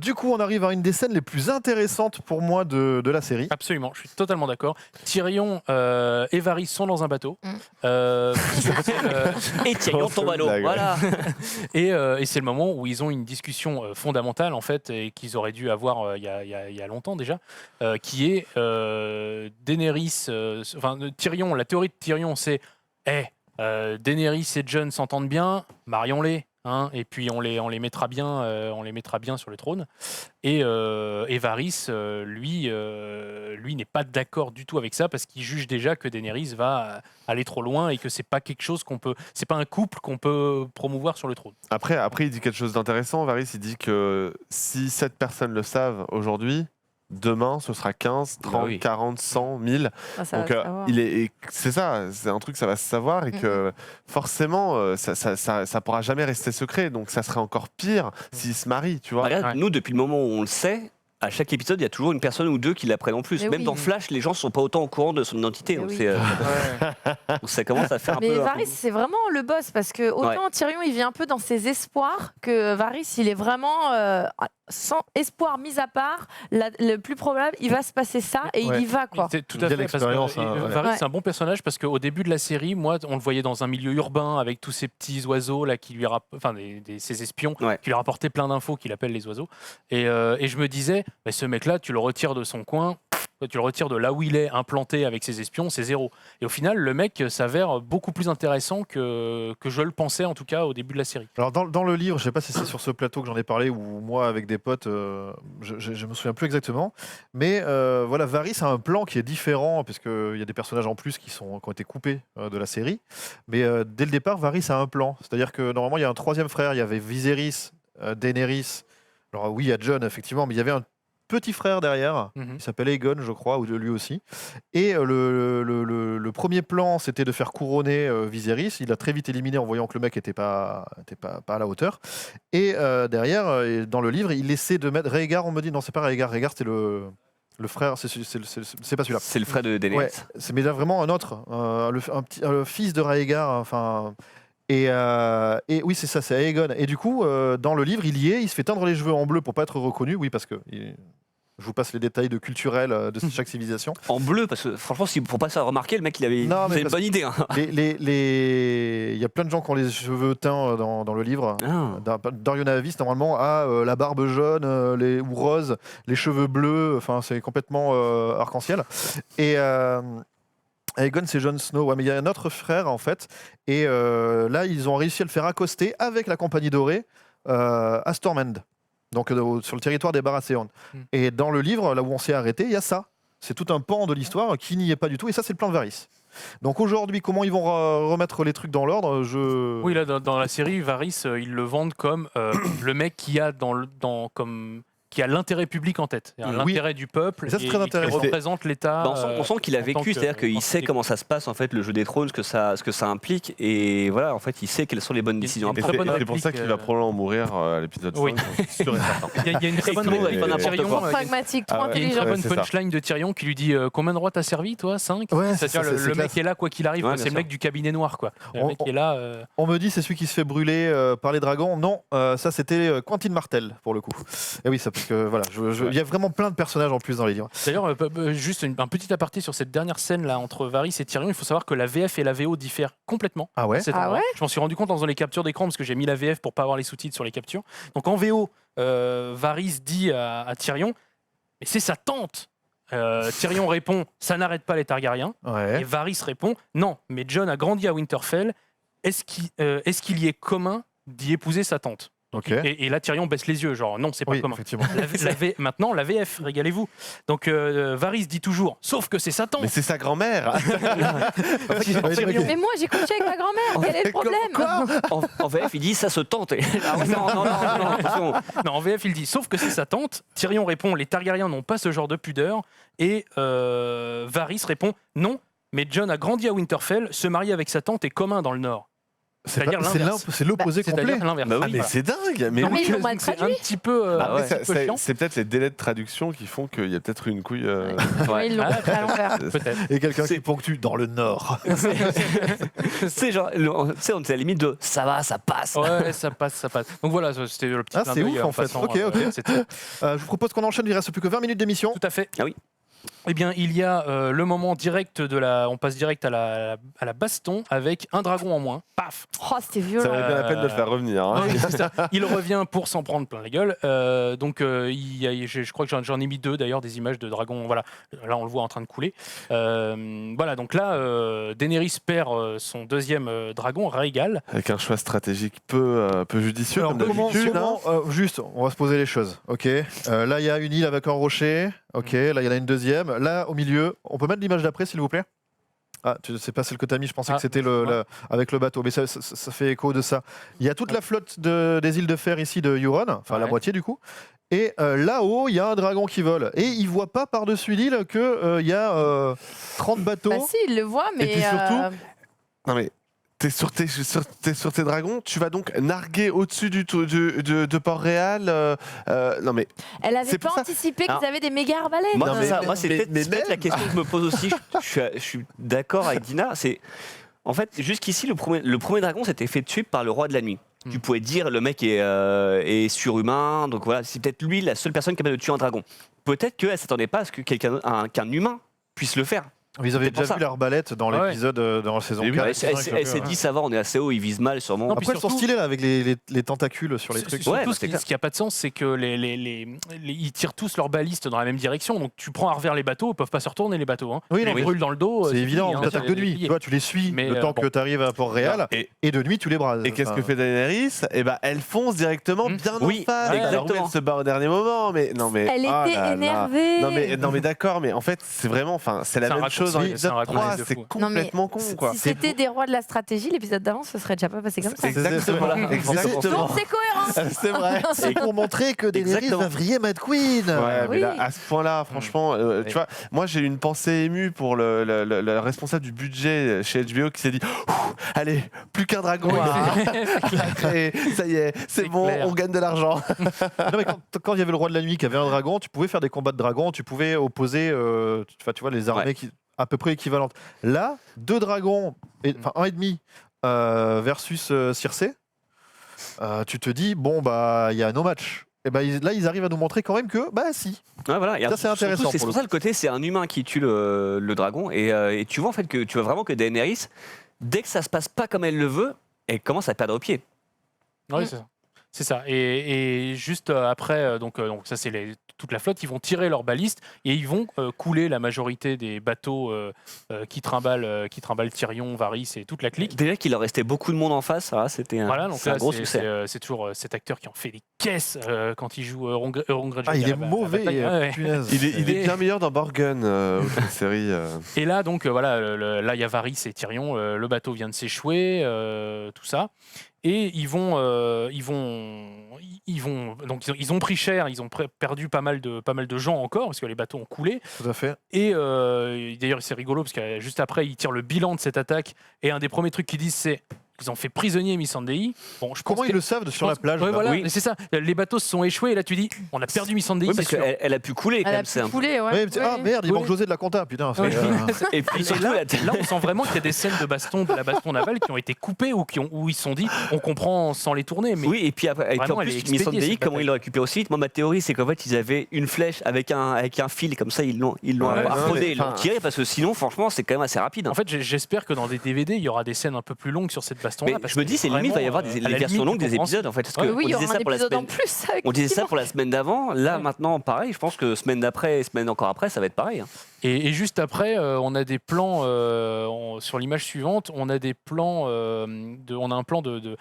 Du coup, on arrive à une des scènes les plus intéressantes pour moi de la série. Absolument, je suis totalement d'accord. Tyrion et Varys sont dans un bateau. Et Tyrion tombe à l'eau, voilà. Et c'est le moment où ils ont une discussion fondamentale, en fait, et qu'ils auraient dû avoir il y a longtemps déjà, qui est Daenerys... Tyrion, la théorie de Tyrion, c'est Daenerys et Jon s'entendent bien, marions-les. Et puis on les mettra bien sur le trône. Et Varys, lui n'est pas d'accord du tout avec ça parce qu'il juge déjà que Daenerys va aller trop loin et que c'est pas quelque chose c'est pas un couple qu'on peut promouvoir sur le trône. Après, il dit quelque chose d'intéressant. Varys, il dit que si 7 personnes le savent aujourd'hui, demain, ce sera 15, 30, 40, 100, 1000. Donc, c'est ça, c'est un truc, ça va se savoir et que forcément, ça pourra jamais rester secret. Donc, ça serait encore pire s'ils se marient, tu vois. Regarde, nous, depuis le moment où on le sait, à chaque épisode, il y a toujours une personne ou deux qui l'apprennent en plus. Même dans Flash, les gens ne sont pas autant au courant de son identité. Donc ça commence à faire un peu... Mais Varys, c'est vraiment le boss parce que autant Tyrion, il vient un peu dans ses espoirs que Varys, il est vraiment... sans espoir mis à part, le plus probable, il va se passer ça et il y va, quoi. C'est tout à fait. Varys, c'est un bon personnage parce qu'au début de la série, moi, on le voyait dans un milieu urbain avec tous ces petits oiseaux là qui lui ces espions qui lui rapportaient plein d'infos qu'il appelle les oiseaux. Et je me disais, mais ce mec-là, tu le retires de son coin. Tu le retires de là où il est implanté avec ses espions, c'est zéro. Et au final, le mec s'avère beaucoup plus intéressant que je le pensais, en tout cas, au début de la série. Alors, dans le livre, je ne sais pas si c'est sur ce plateau que j'en ai parlé ou moi avec des potes, je me souviens plus exactement. Mais voilà, Varys a un plan qui est différent, puisqu'il y a des personnages en plus qui ont été coupés de la série. Mais dès le départ, Varys a un plan. C'est-à-dire que normalement, il y a un troisième frère. Il y avait Viserys, Daenerys. Alors oui, il y a Jon, effectivement, mais il y avait un petit frère derrière, il s'appelle Aegon, je crois, ou de lui aussi. Et le premier plan, c'était de faire couronner Viserys. Il a très vite éliminé en voyant que le mec n'était pas à la hauteur. Et derrière, dans le livre, il essaie de mettre Rhaegar. On me dit non, c'est pas Rhaegar. Rhaegar, c'était le frère. C'est pas celui-là. C'est le frère de Daenerys. Ouais, c'est mais là, vraiment un autre, le fils de Rhaegar. Enfin. Et oui, c'est ça, c'est Aegon. Et du coup, dans le livre, il se fait teindre les cheveux en bleu pour pas être reconnu. Oui, parce que je vous passe les détails culturels de chaque civilisation. En bleu, parce que franchement, pour pas se remarquer, le mec, c'est une bonne idée. Hein. Il y a plein de gens qui ont les cheveux teints dans le livre. Dario Navis, normalement, a la barbe jaune ou rose, les cheveux bleus. Enfin, c'est complètement arc-en-ciel. Et Aegon, c'est Jon Snow. Ouais, mais il y a un autre frère, en fait. Et là, ils ont réussi à le faire accoster avec la Compagnie Dorée à Storm End. Donc sur le territoire des Baratheon. Et dans le livre, là où on s'est arrêté, il y a ça. C'est tout un pan de l'histoire qui n'y est pas du tout. Et ça, c'est le plan de Varys. Donc aujourd'hui, comment ils vont remettre les trucs dans l'ordre Oui, là, dans la série, Varys, ils le vendent comme le mec qui a qui a l'intérêt public en tête, l'intérêt du peuple, et qui représente l'État. On sent qu'il a vécu, c'est-à-dire qu'il sait comment ça se passe, en fait, le jeu des trônes, ce que ça implique, et voilà, en fait, il sait quelles sont les bonnes décisions. C'est pour ça qu'il va probablement mourir à l'épisode 5. Il y a une très bonne pragmatique, trop intelligent. Il y a une très bonne punchline de Tyrion qui lui dit combien de droits t'as servi, toi? 5? C'est-à-dire le mec est là, quoi qu'il arrive, c'est le mec du cabinet noir, quoi. Le mec est là. On me dit, c'est celui qui se fait brûler par les dragons. Non, ça c'était Quentyn Martell, pour le coup. Et oui, ça parce que voilà, il y a vraiment plein de personnages en plus dans les livres. D'ailleurs, juste un petit aparté sur cette dernière scène là entre Varys et Tyrion. Il faut savoir que la VF et la VO diffèrent complètement. Ah ouais. Je m'en suis rendu compte dans les captures d'écran parce que j'ai mis la VF pour pas avoir les sous-titres sur les captures. Donc en VO, Varys dit à Tyrion, mais c'est sa tante. Tyrion répond, ça n'arrête pas les Targaryens. Et Varys répond, non, mais Jon a grandi à Winterfell. est-ce qu'il y est commun d'y épouser sa tante ? Ok. Et là, Tyrion baisse les yeux, genre non, c'est pas commun. Effectivement. Maintenant, la VF, régalez-vous. Donc, Varys dit toujours, sauf que c'est sa tante. Mais c'est sa grand-mère. Mais moi, j'ai couché avec ma grand-mère. Quel est le problème? En VF, il dit ça se tente. Ah ouais, non, attention. Non, en VF, il dit, sauf que c'est sa tante. Tyrion répond, les Targaryens n'ont pas ce genre de pudeur. Et Varys répond, non, mais Jon a grandi à Winterfell, se marier avec sa tante est commun dans le Nord. C'est-à-dire l'inverse. C'est l'opposé complet. C'est-à-dire l'inverse. Ah, mais c'est dingue. Mais Non, mais ils l'ont mal c'est un traduit. petit peu, un petit peu chiant. c'est peut-être les délais de traduction qui font qu'il y a peut-être une couille. Ouais, ils l'ont fait à l'envers. Peut-être. Et quelqu'un qui ponctue dans le Nord. C'est genre, on était à la limite de ça va, ça passe. Ouais, ça passe. Donc voilà, c'était le petit clin c'est d'œil ouf en fait. passant, Ok. c'était- Je vous propose qu'on enchaîne, il ne reste plus que 20 minutes d'émission. Tout à fait. Ah oui. Eh bien, il y a le moment direct on passe direct à la baston avec un dragon en moins. Paf. Oh, c'était Ça violent. valait bien la peine de le faire revenir. Hein. Oui, c'est ça. Il revient pour s'en prendre plein la gueule. Je crois que j'en ai mis 2 d'ailleurs, des images de dragons. Voilà, là on le voit en train de couler. Voilà, donc là, Daenerys perd son deuxième dragon, Rhaegal. Avec un choix stratégique peu judicieux. Alors, comme d'habitude, hein. juste, on va se poser les choses. Ok. Là, il y a une île avec un rocher. Ok. Là, il y en a une deuxième. Là, au milieu, on peut mettre l'image d'après, s'il vous plaît. Ah, c'est pas celle que tu as mis, je pensais que c'était avec le bateau, mais ça fait écho de ça. Il y a toute la flotte des îles de fer ici de Euron, enfin la moitié du coup. Et là-haut, il y a un dragon qui vole. Et il voit pas par-dessus l'île qu'il y a 30 bateaux. Bah si, il le voit, mais... Et puis surtout, non mais t'es sur tes dragons, tu vas donc narguer au-dessus de Port-Réal. Non mais Elle avait c'est pas pour ça. anticipé qu'ils Alors, avaient des méga arbalètes. Moi, mais c'est peut-être même- la question que je me pose aussi. Je suis d'accord avec Dina. C'est en fait jusqu'ici le premier dragon s'était fait tuer par le roi de la nuit. Tu pouvais dire le mec est surhumain, donc voilà, c'est peut-être lui la seule personne capable de tuer un dragon. Peut-être qu'elle s'attendait pas à ce que qu'un humain puisse le faire. Ils avaient C'est pour déjà ça. vu l'arbalète dans Ah ouais. l'épisode dans la saison Et oui, 4. Elle s'est dit ça va, on est assez haut, ils visent mal sûrement. Non, puis Après, ils sont surtout- stylés là avec les tentacules sur les trucs. Ouais, Surtout, bah, c'est clair. ce qui n'a pas de sens, c'est que ils tirent tous leurs balistes dans la même direction. Donc tu prends à revers les bateaux, ils peuvent pas se retourner les bateaux. Hein. Oui, Tu non, les mais brûles dans le dos. c'est évident, fini, on hein, t'attaque c'est de nuit. plié. Tu vois, tu les suis Mais, le temps que tu arrives à Port-Réal et de nuit, tu les brases. Et qu'est-ce que Enfin, fait Daenerys? Eh ben, elle fonce directement bien Oui, en face. ouais, Alors oui, exactement. elle se bat au dernier moment, mais non mais. Elle ah était là là. énervée. Non mais d'accord, mais en fait c'est vraiment, enfin c'est la C'est un même chose dans raccourci, l'épisode c'est un 3, raccourci de c'est fou. complètement con quoi. Si c'était des rois de la stratégie, l'épisode d'avant, ce serait déjà pas passé comme ça. Exactement, Voilà. exactement. Donc c'est cohérent. C'est vrai. C'est pour montrer que Daenerys Exactement. va vriller Mad Queen. Ouais, mais Oui. là, à ce point-là, franchement, tu vois, moi j'ai eu une pensée émue pour le responsable du budget chez HBO qui s'est dit allez, plus qu'un dragon. Et ça y est, c'est C'est bon, clair. on gagne de l'argent. Non, mais quand il y avait le roi de la nuit qui avait un dragon, tu pouvais faire des combats de dragons, tu pouvais opposer tu vois, les armées à peu près équivalentes. Là, 2 dragons, enfin 1,5 versus Circé, tu te dis, bon, bah, il y a no match. Et bah, là, ils arrivent à nous montrer quand même que, bah, si. Ouais, voilà. Et Ça, c'est surtout, intéressant C'est pour pour le ça le côté, c'est un humain qui tue le dragon. Et tu vois en fait que tu vois vraiment que Daenerys, dès que ça se passe pas comme elle le veut, elle commence à perdre pied. Oui, c'est ça. C'est ça. Et juste après, donc ça c'est toute la flotte, ils vont tirer leurs balistes et ils vont couler la majorité des bateaux qui trimballent Tyrion, Varys et toute la clique. Déjà qu'il leur restait beaucoup de monde en face, voilà, c'était Voilà, donc c'est un là, gros succès. c'est toujours cet acteur qui en fait des caisses quand il joue Euron Greyjoy. Ah, il à est la mauvais. bataille. Ouais, ouais. Punaise. Il est bien meilleur dans Borgen, autre série. Et là, donc, voilà, là, il y a Varys et Tyrion. Le bateau vient de s'échouer, tout ça. Et ils ont pris cher, ils ont perdu pas mal de gens encore, parce que les bateaux ont coulé. Tout à fait. Et d'ailleurs, c'est rigolo, parce que juste après, ils tirent le bilan de cette attaque. Et un des premiers trucs qu'ils disent, c'est qu'ils ont fait prisonnier Missandei. Bon, je pense Comment ils que- le savent sur la plage Ouais, là voilà, Oui. mais c'est ça. Les bateaux se sont échoués, et là, tu dis, on a perdu Missandei, Oui, c'est parce sûr. qu'elle a pu couler quand Elle a même. c'est pu un- couler, ouais. Ouais, ah Oui. merde, il Oui. manque José de la compta, putain. Oui. Et puis Et surtout, là, on sent vraiment qu'il y a des scènes de la baston navale qui ont été coupées ou où ils se sont dit, on comprend sans les tourner. Mais oui, et puis après, et puis en Vraiment, elle est plus, expédiée, Missandei, cette comment bataille. ils l'ont récupéré aussi vite. Moi, ma théorie, c'est qu'en fait, ils avaient une flèche avec un fil, comme ça, ils l'ont Ouais, arprodé, mais, ils l'ont enfin, tiré, parce que sinon, franchement, c'est quand même assez rapide. hein. en fait, j'espère que dans des DVD, il y aura des scènes un peu plus longues sur cette baston-là. Mais parce je me que dis, c'est limite, il va y avoir vraiment, les à la versions limite longues du des comprend- épisodes, en fait. Parce que Ouais, Oui, il y on aura disait un ça pour la épisode semaine. en plus. Avec On disait ça Simon. pour la semaine d'avant. Là, Ouais. maintenant, pareil. Je pense que semaine d'après et semaine encore après, ça va être pareil. hein. Et juste après, on a des plans sur l'image suivante. On a des plans, on a un plan de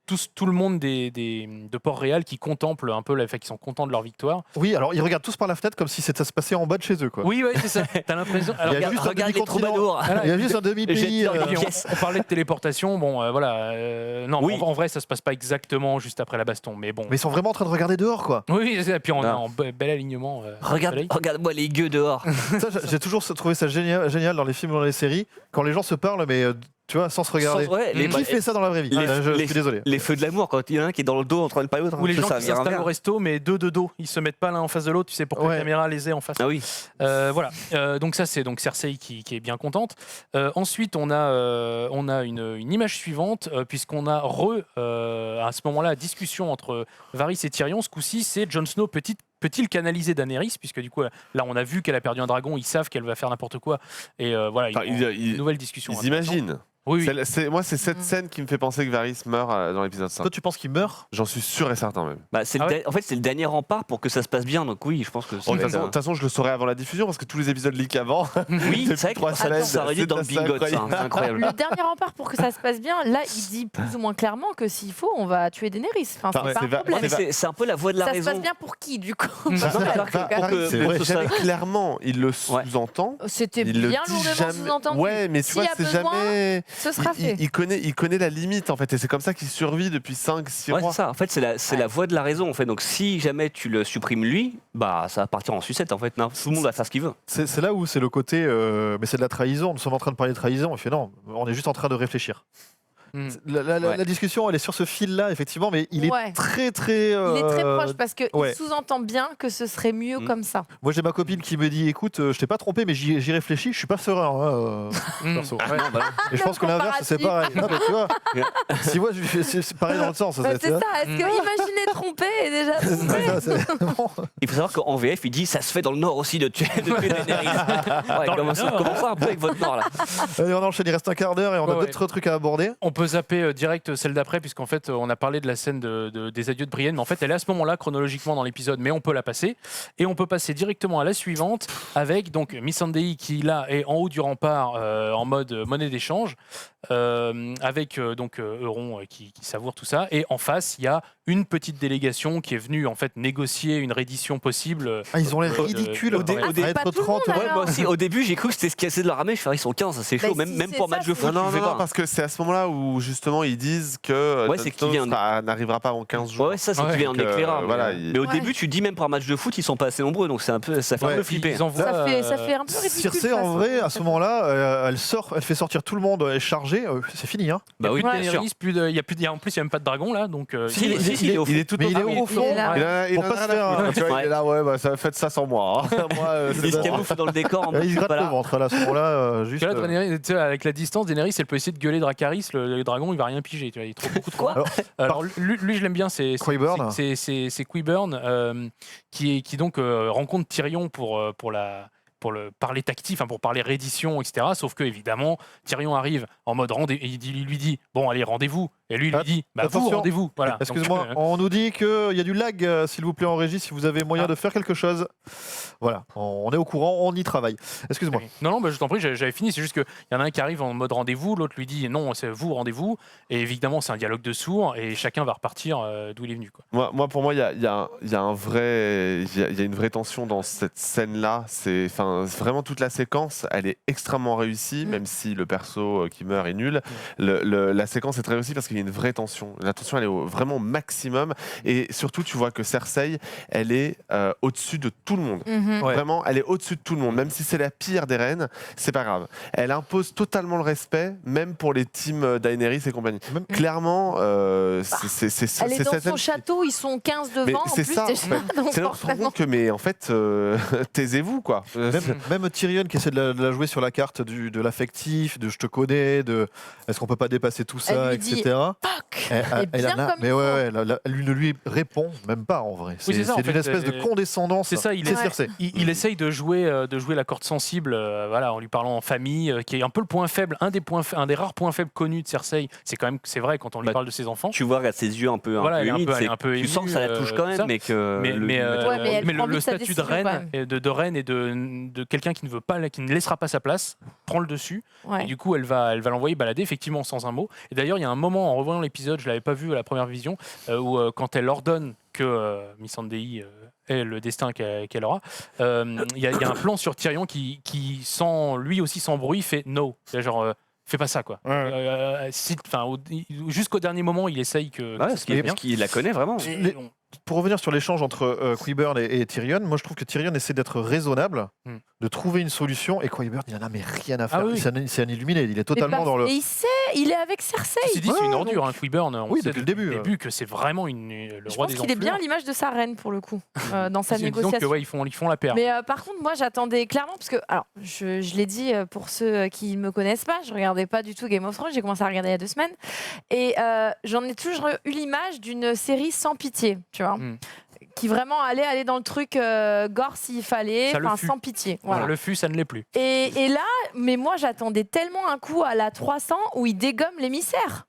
tout le monde de Port-Réal qui contemple un peu, qui sont contents de leur victoire. Oui, alors ils regardent tous par la fenêtre comme si ça se passait en bas de chez eux, quoi. Oui, c'est ça. T'as l'impression. Il y a juste un demi-continent. Il y a juste un demi-pays. On parlait de téléportation. Bon, voilà. Non, en vrai, ça se passe pas exactement juste après la baston, mais bon. Mais ils sont vraiment en train de regarder dehors, quoi. Oui, et puis on a un bel alignement. Regarde-moi les gueux dehors. Ça, j'ai toujours trouvé ça génial dans les films ou dans les séries, quand les gens se parlent, mais tu vois, sans se regarder. Qui fait ça dans la vraie vie? Je suis désolé. Les feux de l'amour, quand il y en a un qui est dans le dos en train de parler l'autre. Ou les gens qui s'installent au resto, mais deux de dos. Ils se mettent pas l'un en face de l'autre, tu sais, pour que la caméra les ait en face. Ah oui. Voilà. Donc ça, c'est donc Cersei qui est bien contente. Ensuite, on a une image suivante, puisqu'on a à ce moment-là, discussion entre Varys et Tyrion. Ce coup-ci, c'est Jon Snow peut-il canaliser Daenerys, puisque du coup là on a vu qu'elle a perdu un dragon, ils savent qu'elle va faire n'importe quoi, et voilà, une nouvelle discussion. Ils imaginent. Oui. Moi, c'est cette scène qui me fait penser que Varys meurt dans l'épisode 5. Toi, tu penses qu'il meurt? J'en suis sûr et certain même. En fait, c'est le dernier rempart pour que ça se passe bien, donc oui, je pense que de toute façon, je le saurais avant la diffusion parce que tous les épisodes leak avant. Oui, c'est vrai que ça aurait dû dans le bingo, c'est incroyable. Le dernier rempart pour que ça se passe bien, là, il dit plus ou moins clairement que s'il faut, on va tuer Daenerys. Enfin, c'est pas un problème. C'est un peu la voix de la raison. Ça se passe bien pour qui, du coup? Clairement, il le sous-entend. C'était bien lourdement sous-entendu. Ouais, mais tu vois, c'est jamais. Ce sera fait. Il connaît la limite en fait, et c'est comme ça qu'il survit depuis 5-6 mois. C'est ça. En fait, c'est la voix de la raison. En fait, donc si jamais tu le supprimes lui, bah ça va partir en sucette. En fait, non, tout le monde va faire ce qu'il veut. C'est là où c'est le côté, mais c'est de la trahison. Nous sommes en train de parler de trahison. Il fait non, on est juste en train de réfléchir. La discussion, elle est sur ce fil-là, effectivement, mais il est très, très. Il est très proche parce qu'il sous-entend bien que ce serait mieux comme ça. Moi, j'ai ma copine qui me dit écoute, je t'ai pas trompé, mais j'y réfléchis, je suis pas serein. Perso. Et je pense que l'inverse, c'est pareil. Non, mais tu vois, si moi, c'est pareil dans le sens. C'est ça, est-ce que imaginer tromper est déjà trompé? Il faut savoir qu'en VF, il dit ça se fait dans le Nord aussi de tuer Daenerys. Comment ça un peu avec votre Nord là. Allez, on enchaîne, il reste un quart d'heure et on a d'autres trucs à aborder. On peut zapper direct celle d'après, puisqu'en fait, on a parlé de la scène des adieux de Brienne, mais en fait, elle est à ce moment-là, chronologiquement dans l'épisode, mais on peut la passer. Et on peut passer directement à la suivante, avec donc Missandei qui, là, est en haut du rempart, en mode monnaie d'échange, avec donc Euron qui savoure tout ça. Et en face, il y a une petite délégation qui est venue, en fait, négocier une reddition possible. Ils ont l'air ridicules. Être 30. Moi aussi, au début, j'ai cru que c'était ce qui a essayé de leur ramener. Je fais, ils sont 15, c'est chaud, même pour match de foot. Non, parce que c'est à ce moment-là où justement ils disent que n'arrivera pas avant 15 jours. Ouais, ça c'est qui vient en éclairant. Mais au début, tu dis même pour un match de foot, ils sont pas assez nombreux, donc ça fait un peu flipper. Ça fait un peu ridicule. Circe, en vrai, à ce moment-là, elle fait sortir tout le monde, elle est chargée, c'est fini. Bah oui, bien sûr. En plus, il n'y a même pas de dragon là, donc. Il est au fond. Il est tout au fond. Il pas se faire. Il est là, ça faites ça sans moi. Il se camoufle dans le décor. Il se gratte le ventre là, à ce moment-là, juste. Avec la distance, Daenerys, elle peut essayer de gueuler Dracarys, le dragon, il va rien piger. Il trouve beaucoup de quoi. Alors lui, je l'aime bien, c'est Qyburn, qui donc rencontre Tyrion pour parler tactique, pour parler reddition, etc. Sauf que évidemment, Tyrion arrive en mode rendez-vous, il lui dit bon allez rendez-vous, et lui il lui dit vous rendez-vous. Voilà. Excuse-moi, on nous dit qu'il y a du lag, s'il vous plaît en régie, si vous avez moyen de faire quelque chose. Voilà, on est au courant, on y travaille. Excuse-moi. Non, je t'en prie, j'avais fini. C'est juste qu'il y en a un qui arrive en mode rendez-vous, l'autre lui dit non, c'est vous rendez-vous. Et évidemment, c'est un dialogue de sourds et chacun va repartir d'où il est venu. Quoi. Moi, pour moi, il y a une vraie tension dans cette scène-là. Vraiment toute la séquence, elle est extrêmement réussie, même si le perso qui meurt est nul. La séquence est très réussie parce qu'il y a une vraie tension. La tension, elle est vraiment au maximum. Et surtout, tu vois que Cersei, elle est au-dessus de tout le monde. Vraiment, elle est au-dessus de tout le monde. Même si c'est la pire des reines, c'est pas grave. Elle impose totalement le respect, même pour les teams Daenerys et compagnie. Clairement, c'est elle est dans son château, ils sont 15 devant. C'est ça. C'est là qu'on se rend compte que, mais en fait, taisez-vous, quoi. Même Tyrion qui essaie de la jouer sur la carte de l'affectif, de je te connais, de est-ce qu'on peut pas dépasser tout ça, etc. point. Et bien comme mais il faut. elle ne lui répond même pas en vrai. Oui, c'est ça, en d'une fait, espèce de condescendance. C'est ça, Cersei. il essaye de jouer la corde sensible, voilà, en lui parlant en famille, qui est un peu le point faible, un des rares points faibles connus de Cersei. C'est vrai quand on lui parle de ses enfants. Tu vois, regarde ses yeux un peu humides, tu sens que ça la touche quand même, mais que le statut de reine et de quelqu'un qui ne laissera pas sa place prend le dessus. Et du coup, elle va l'envoyer balader effectivement sans un mot. Et d'ailleurs, il y a un moment en revoyant l'épisode, je l'avais pas vu à la première vision, où quand elle ordonne que Missandei ait le destin qu'elle aura, il y a un plan sur Tyrion qui lui aussi sans bruit fait no, c'est genre fais pas ça quoi. Jusqu'au dernier moment, il essaye que parce qu'il la connaît vraiment. Pour revenir sur l'échange entre Qyburn et Tyrion, moi je trouve que Tyrion essaie d'être raisonnable, de trouver une solution, et Qyburn il en a mais rien à faire. C'est un illuminé, il est totalement dans le. Et il est avec Cersei. C'est une ordure, Qyburn. Oui, depuis le début. Que c'est vraiment le roi des enflures. Je pense qu'il est bien à l'image de sa reine pour le coup, dans sa négociation. Disons qu'ils font la paire. Mais par contre, moi j'attendais clairement, parce que, alors je l'ai dit pour ceux qui ne me connaissent pas, je regardais pas du tout Game of Thrones, j'ai commencé à regarder il y a 2 semaines, et j'en ai toujours eu l'image d'une série sans pitié, tu vois. Qui vraiment allait aller dans le truc gore s'il fallait, sans pitié. Voilà. Le fût, ça ne l'est plus. Et là, mais moi j'attendais tellement un coup à la 300 où ils dégomment l'émissaire,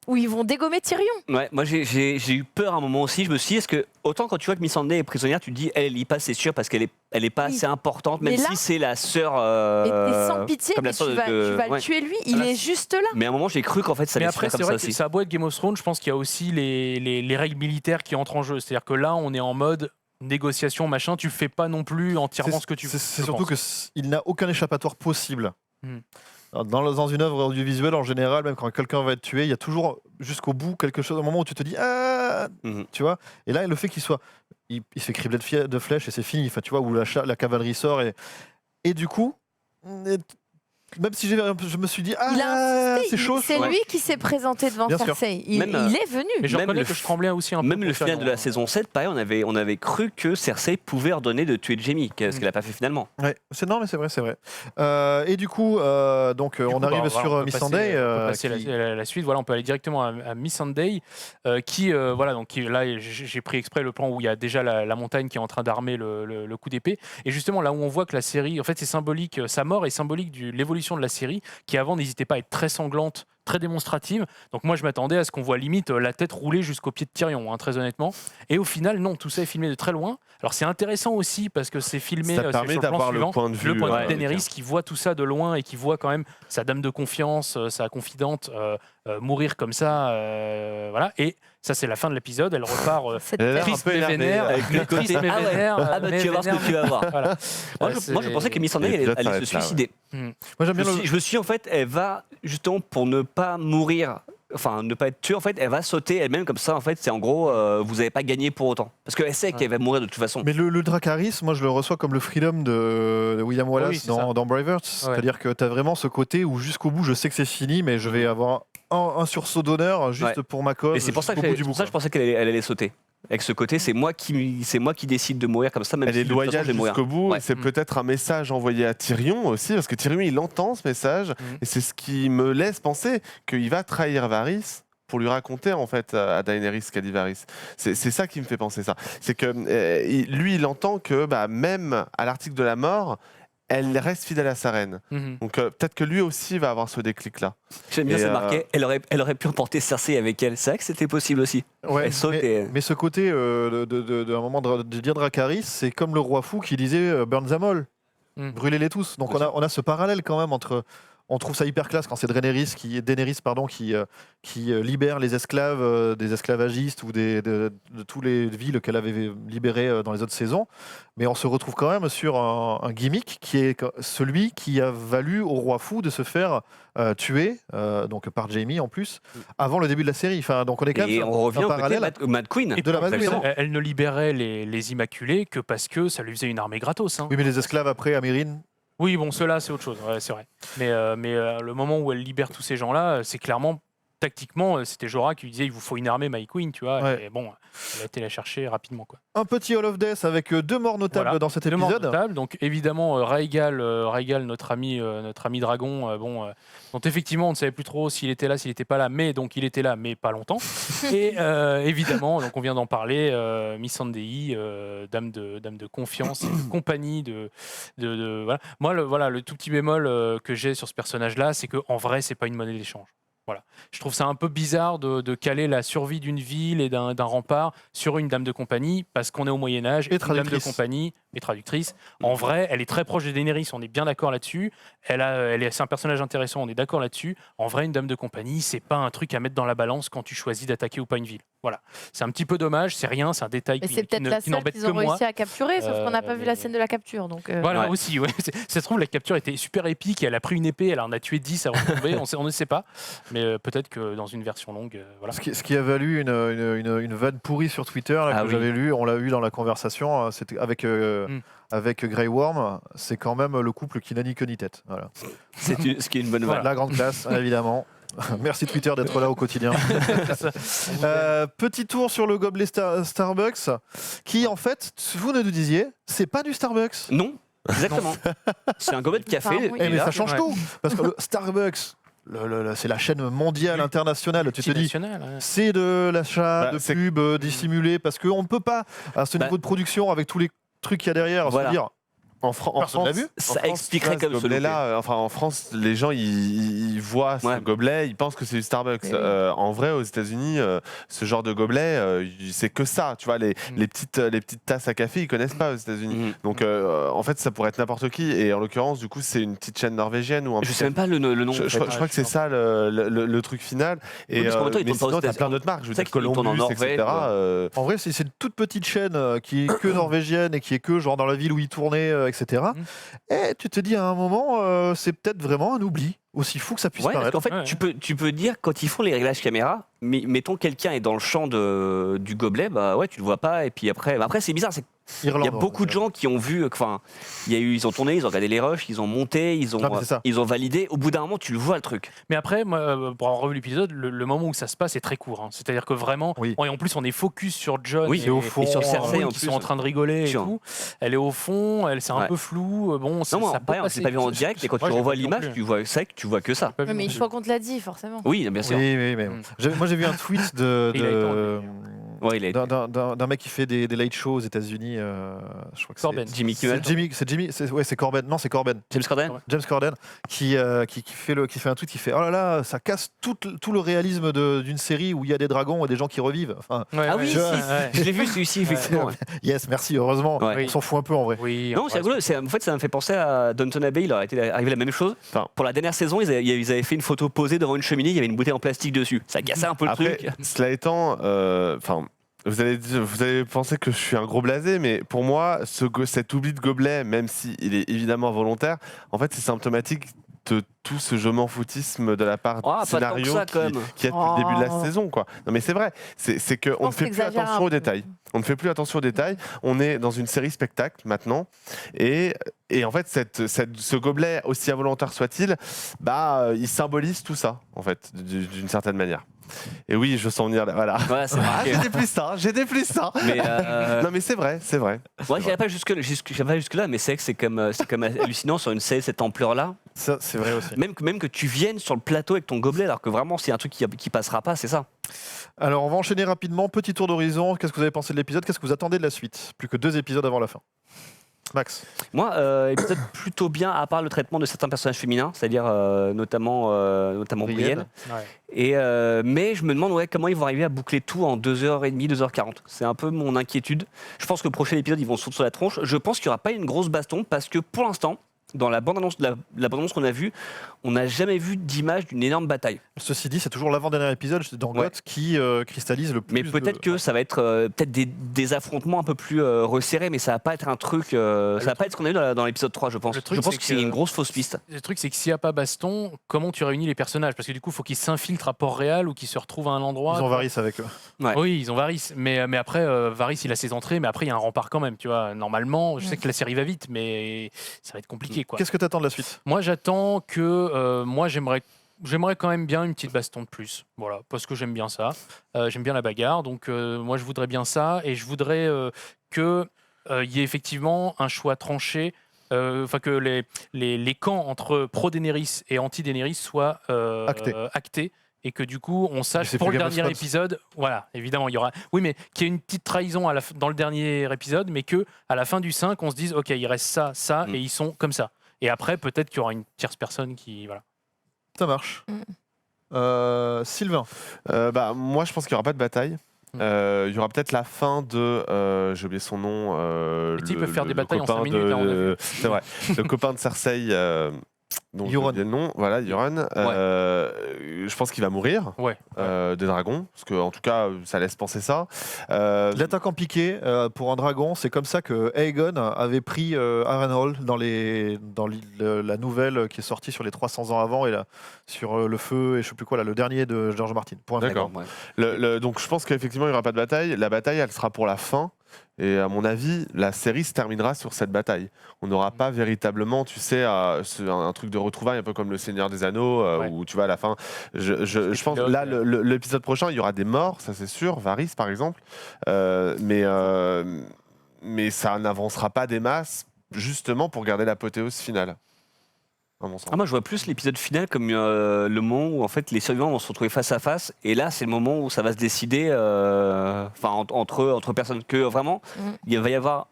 où ils vont dégommer Tyrion. Ouais, moi j'ai eu peur à un moment aussi. Je me suis dit, est-ce que autant quand tu vois que Missandei est prisonnière, tu te dis elle y passe, c'est sûr, parce qu'elle est pas assez importante, même si c'est la sœur. Mais t'es sans pitié, mais tu vas le tuer lui, il est juste là. Mais à un moment j'ai cru qu'en fait ça allait se faire comme ça aussi. Ça a beau être Game of Thrones, je pense qu'il y a aussi les règles militaires qui entrent en jeu. C'est-à-dire que là, on est en mode négociation, machin, tu fais pas non plus entièrement ce que tu veux. C'est surtout qu'il n'a aucun échappatoire possible. Dans une œuvre audiovisuelle, en général, même quand quelqu'un va être tué, il y a toujours jusqu'au bout quelque chose, un moment où tu te dis tu vois. Et là, le fait qu'il soit, il se fait cribler de flèches et c'est fini. Enfin, tu vois, où la cavalerie sort et du coup, même si je me suis dit c'est chaud. C'est lui qui s'est présenté devant Cersei. Il est venu. Mais je reconnais que je tremblais aussi un peu. Même le final de la saison 7, pareil, on avait cru que Cersei pouvait ordonner de tuer Jaime, ce qu'elle n'a pas fait finalement. Ouais, c'est vrai. Et du coup, on arrive sur Missandei. On peut passer la suite. Voilà, on peut aller directement à Missandei, qui là, j'ai pris exprès le plan où il y a déjà la montagne qui est en train d'armer le coup d'épée. Et justement, là où on voit que la série, en fait, c'est symbolique. Sa mort est symbolique de l'évolution de la série, qui avant n'hésitait pas à être très sanglante, très démonstrative. Donc moi je m'attendais à ce qu'on voit limite la tête rouler jusqu'au pied de Tyrion, très honnêtement. Et au final non, tout ça est filmé de très loin. Alors c'est intéressant aussi parce que c'est filmé ça permet sur d'avoir le point de vue de Daenerys qui voit tout ça de loin et qui voit quand même sa dame de confiance, sa confidente mourir comme ça, voilà. Et ça c'est la fin de l'épisode, elle repart triste mais vénère, avec le côté tu vas voir ce que tu vas voir. Voilà. Moi je pensais que Missandei allait se suicider. Moi j'aime bien je me suis dit, en fait elle va justement pour ne pas mourir, enfin ne pas être tuée, en fait elle va sauter elle-même comme ça, en fait c'est en gros vous n'avez pas gagné pour autant parce qu'elle sait qu'elle va mourir de toute façon. Mais le Dracarys, moi je le reçois comme le Freedom de William Wallace dans Braveheart, c'est-à-dire que tu as vraiment ce côté où jusqu'au bout je sais que c'est fini mais je vais avoir un sursaut d'honneur juste pour ma cause. Et c'est pour ça que je pensais qu'elle allait sauter. Avec ce côté, c'est moi qui décide de mourir comme ça, même si elle est loyale jusqu'au bout. Et c'est peut-être un message envoyé à Tyrion aussi, parce que Tyrion il entend ce message et c'est ce qui me laisse penser qu'il va trahir Varys pour lui raconter en fait à Daenerys ce qu'a dit Varys. C'est ça qui me fait penser ça. C'est que lui il entend que même à l'article de la mort, elle reste fidèle à sa reine. Donc peut-être que lui aussi va avoir ce déclic-là. J'aime bien, c'est marqué, elle aurait pu emporter Cersei avec elle. C'est vrai que c'était possible aussi. Ouais, mais ce côté, d'un moment de dire Dracarys, c'est comme le roi fou qui disait burn them all, brûlez-les tous. Donc on a ce parallèle quand même entre... On trouve ça hyper classe quand c'est Daenerys qui libère les esclaves des esclavagistes ou de tous les villes qu'elle avait libérées dans les autres saisons. Mais on se retrouve quand même sur un gimmick qui est celui qui a valu au roi fou de se faire tuer, donc par Jaime en plus, avant le début de la série. Enfin, donc on est quand même on revient au parallèle au Mad Queen. Et de la Mad Queen. Elle ne libérait les Immaculés que parce que ça lui faisait une armée gratos. Oui, mais les esclaves après, à Mérine. Oui, bon, ceux-là, c'est autre chose, c'est vrai. Mais le moment où elle libère tous ces gens-là, c'est clairement tactiquement, c'était Jorah qui lui disait il vous faut une armée, My Queen, tu vois. Ouais. Et bon, elle a été la chercher rapidement, quoi. Un petit Hall of Death avec 2 morts notables dans cet Deux morts épisode. notables. Donc évidemment, Rhaegal, notre ami dragon, dont effectivement on ne savait plus trop s'il était là, s'il n'était pas là, mais donc il était là, mais pas longtemps. Et évidemment, donc on vient d'en parler, Missandei, dame de confiance et de compagnie voilà. Moi, le tout petit bémol que j'ai sur ce personnage-là, c'est qu'en vrai, c'est pas une monnaie d'échange. Voilà. Je trouve ça un peu bizarre de caler la survie d'une ville et d'un rempart sur une dame de compagnie, parce qu'on est au Moyen-Âge, une dame de compagnie et traductrice. En vrai, elle est très proche de Daenerys, on est bien d'accord là-dessus. C'est un personnage intéressant, on est d'accord là-dessus. En vrai, une dame de compagnie, c'est pas un truc à mettre dans la balance quand tu choisis d'attaquer ou pas une ville. Voilà. C'est un petit peu dommage, c'est rien, c'est un détail Mais c'est peut-être la seule n'embête qu'ils que ont moi. réussi à capturer, sauf qu'on n'a pas vu la scène de la capture. Donc Voilà, aussi, ouais. Ça se trouve, la capture était super épique, elle a pris une épée, elle en a tué 10 avant de tomber, on ne sait pas. Mais peut-être que dans une version longue, voilà. Ce qui a valu une vanne pourrie sur Twitter là, que j'avais lu, on l'a eu dans la conversation, c'était avec Grey Worm, c'est quand même le couple qui n'a ni queue ni tête. Voilà. Ce qui est une bonne vanne. La grande classe, évidemment. Merci Twitter d'être là au quotidien. Petit tour sur le gobelet Starbucks, qui en fait, vous nous disiez, c'est pas du Starbucks. Non, exactement. C'est un gobelet de café. Ah, oui. Mais ça change tout, parce que le Starbucks, c'est la chaîne mondiale, internationale. Tu te dis, c'est de l'achat de pub dissimulé, parce qu'on ne peut pas, à ce niveau de production, avec tous les trucs qu'il y a derrière, se dire... En France, l'a vu. Ça expliquerait comme ce gobelet-là. Enfin, en France, les gens ils voient ce gobelet, ils pensent que c'est du Starbucks. En vrai, aux États-Unis, ce genre de gobelet, c'est que ça. Tu vois, les petites tasses à café, ils connaissent pas aux États-Unis. Donc, en fait, ça pourrait être n'importe qui. Et en l'occurrence, du coup, c'est une petite chaîne norvégienne ou un. Je sais même pas le nom. Je crois que c'est ça le truc final. Et parce qu'en même temps, mais sinon, t'as plein d'autres marques. Je veux dire, Columbus, etc. En vrai, c'est une toute petite chaîne qui est que norvégienne et qui est que genre dans la ville où ils tournaient, etc. Et tu te dis à un moment, c'est peut-être vraiment un oubli, aussi fou que ça puisse paraître. Parce qu'en fait, tu peux dire, quand ils font les réglages caméra, mettons quelqu'un est dans le champ du gobelet, bah ouais, tu le vois pas, et puis après c'est bizarre, il y a beaucoup de gens qui ont vu, enfin, ils ont tourné, ils ont regardé les rushs, ils ont monté, ils ont validé. Au bout d'un moment, tu le vois le truc. Mais après, moi, pour avoir revu l'épisode, le moment où ça se passe est très court. Hein. C'est-à-dire que vraiment, et en plus, on est focus sur Jon et au fond, et sur Cersei qui sont en train de rigoler et tout. Elle est au fond, c'est un peu flou. Bon, ça c'est pas vu en direct, et quand tu revois l'image, tu vois que ça. Mais une fois qu'on te l'a dit, forcément. Oui, bien sûr. Oui, moi j'ai vu un tweet d'un mec qui fait des late shows aux États-Unis. Je crois que Corben. Jimmy Kimmel. C'est Corben. Non, c'est Corben. James Corden qui fait un tweet qui fait oh là là, ça casse tout le réalisme d'une série où il y a des dragons et des gens qui revivent. Enfin, je l'ai vu celui-ci effectivement. Yes, merci. Heureusement, on s'en fout un peu en vrai. Non, c'est rigolo. En fait, ça me fait penser à Downton Abbey. Il aurait été arrivé la même chose. Pour la dernière saison, ils avaient fait une photo posée devant une cheminée. Il y avait une bouteille en plastique dessus. Ça cassait un peu le truc. Cela étant, vous allez penser que je suis un gros blasé, mais pour moi, cet oubli de gobelet, même s'il est évidemment volontaire, en fait, c'est symptomatique de tout ce je m'en foutisme de la part du scénario qui est depuis le début de la saison, quoi. Non, mais c'est vrai, c'est qu'on ne fait plus attention aux détails. On ne fait plus attention aux détails. On est dans une série spectacle maintenant, et en fait, ce gobelet, aussi involontaire soit-il, il symbolise tout ça, en fait, d'une certaine manière. Et oui, je sens venir là. Voilà. J'ai plus ça. Mais non, mais c'est vrai. Ouais, j'irai pas jusque là, mais c'est vrai que c'est comme hallucinant sur une série de cette ampleur-là. Ça, c'est vrai aussi. Même que tu viennes sur le plateau avec ton gobelet, alors que vraiment, c'est un truc qui passera pas, c'est ça. Alors, on va enchaîner rapidement. Petit tour d'horizon. Qu'est-ce que vous avez pensé de l'épisode? Qu'est-ce que vous attendez de la suite? Plus que 2 épisodes avant la fin. Max. Moi, épisode plutôt bien, à part le traitement de certains personnages féminins, c'est-à-dire notamment Brienne. Mais je me demande comment ils vont arriver à boucler tout en 2h30, 2h40. C'est un peu mon inquiétude. Je pense que le prochain épisode, ils vont sauter sur la tronche. Je pense qu'il n'y aura pas une grosse baston parce que pour l'instant, dans la bande-annonce qu'on a vue, on n'a jamais vu d'image d'une énorme bataille. Ceci dit, c'est toujours l'avant-dernier épisode dans GOT qui cristallise le plus. Mais peut-être que ça va être des affrontements un peu plus resserrés, mais ça va pas être un truc. Ça va pas être ce qu'on a vu dans l'épisode 3, je pense. Je pense que c'est une grosse fausse piste. Le truc, c'est que s'il n'y a pas baston, comment tu réunis les personnages? Parce que du coup, il faut qu'ils s'infiltrent à Port-Réal ou qu'ils se retrouvent à un endroit. Ils ont Varys avec eux. Oui, ils ont Varys. Mais après, Varys, il a ses entrées, mais après, il y a un rempart quand même. Tu vois, normalement, je sais que la série va vite, mais ça va être compliqué. Quoi. Qu'est-ce que tu attends de la suite? Moi, j'attends que. Moi, j'aimerais j'aimerais quand même bien une petite baston de plus. Voilà, parce que j'aime bien ça. J'aime bien la bagarre. Donc, moi, je voudrais bien ça. Et je voudrais qu'il y ait effectivement un choix tranché. Enfin, que les camps entre pro-Daenerys et anti-Daenerys soient actés. Et que du coup, on sache pour le dernier épisode, voilà, évidemment, il y aura. Oui, mais qu'il y ait une petite trahison dans le dernier épisode, mais que à la fin du 5, on se dise, ok, il reste ça, et ils sont comme ça. Et après, peut-être qu'il y aura une tierce personne qui, voilà. Ça marche. Sylvain. Moi, je pense qu'il n'y aura pas de bataille. Il y aura peut-être la fin de. J'ai oublié son nom. Ils peuvent faire des batailles en 5 minutes. On a vu. C'est vrai. Le copain de Cersei. Donc, Euron. le nom, voilà, Euron. Je pense qu'il va mourir des dragons, parce que en tout cas, ça laisse penser ça. L'attaquant piqué pour un dragon, c'est comme ça que Aegon avait pris Harrenhal dans la nouvelle qui est sortie sur les 300 ans avant et là, sur le feu et je sais plus quoi, là, le dernier de George Martin. D'accord. Donc je pense qu'effectivement, il n'y aura pas de bataille. La bataille, elle sera pour la fin. Et à mon avis, la série se terminera sur cette bataille. On n'aura pas véritablement, tu sais, un truc de retrouvailles, un peu comme le Seigneur des Anneaux, où tu vois à la fin. Je pense là, l'épisode prochain, il y aura des morts, ça c'est sûr, Varys par exemple, mais ça n'avancera pas des masses, justement pour garder l'apothéose finale. Moi, je vois plus l'épisode final comme le moment où en fait les survivants vont se retrouver face à face, et là, c'est le moment où ça va se décider, entre personnes, que vraiment, il va y avoir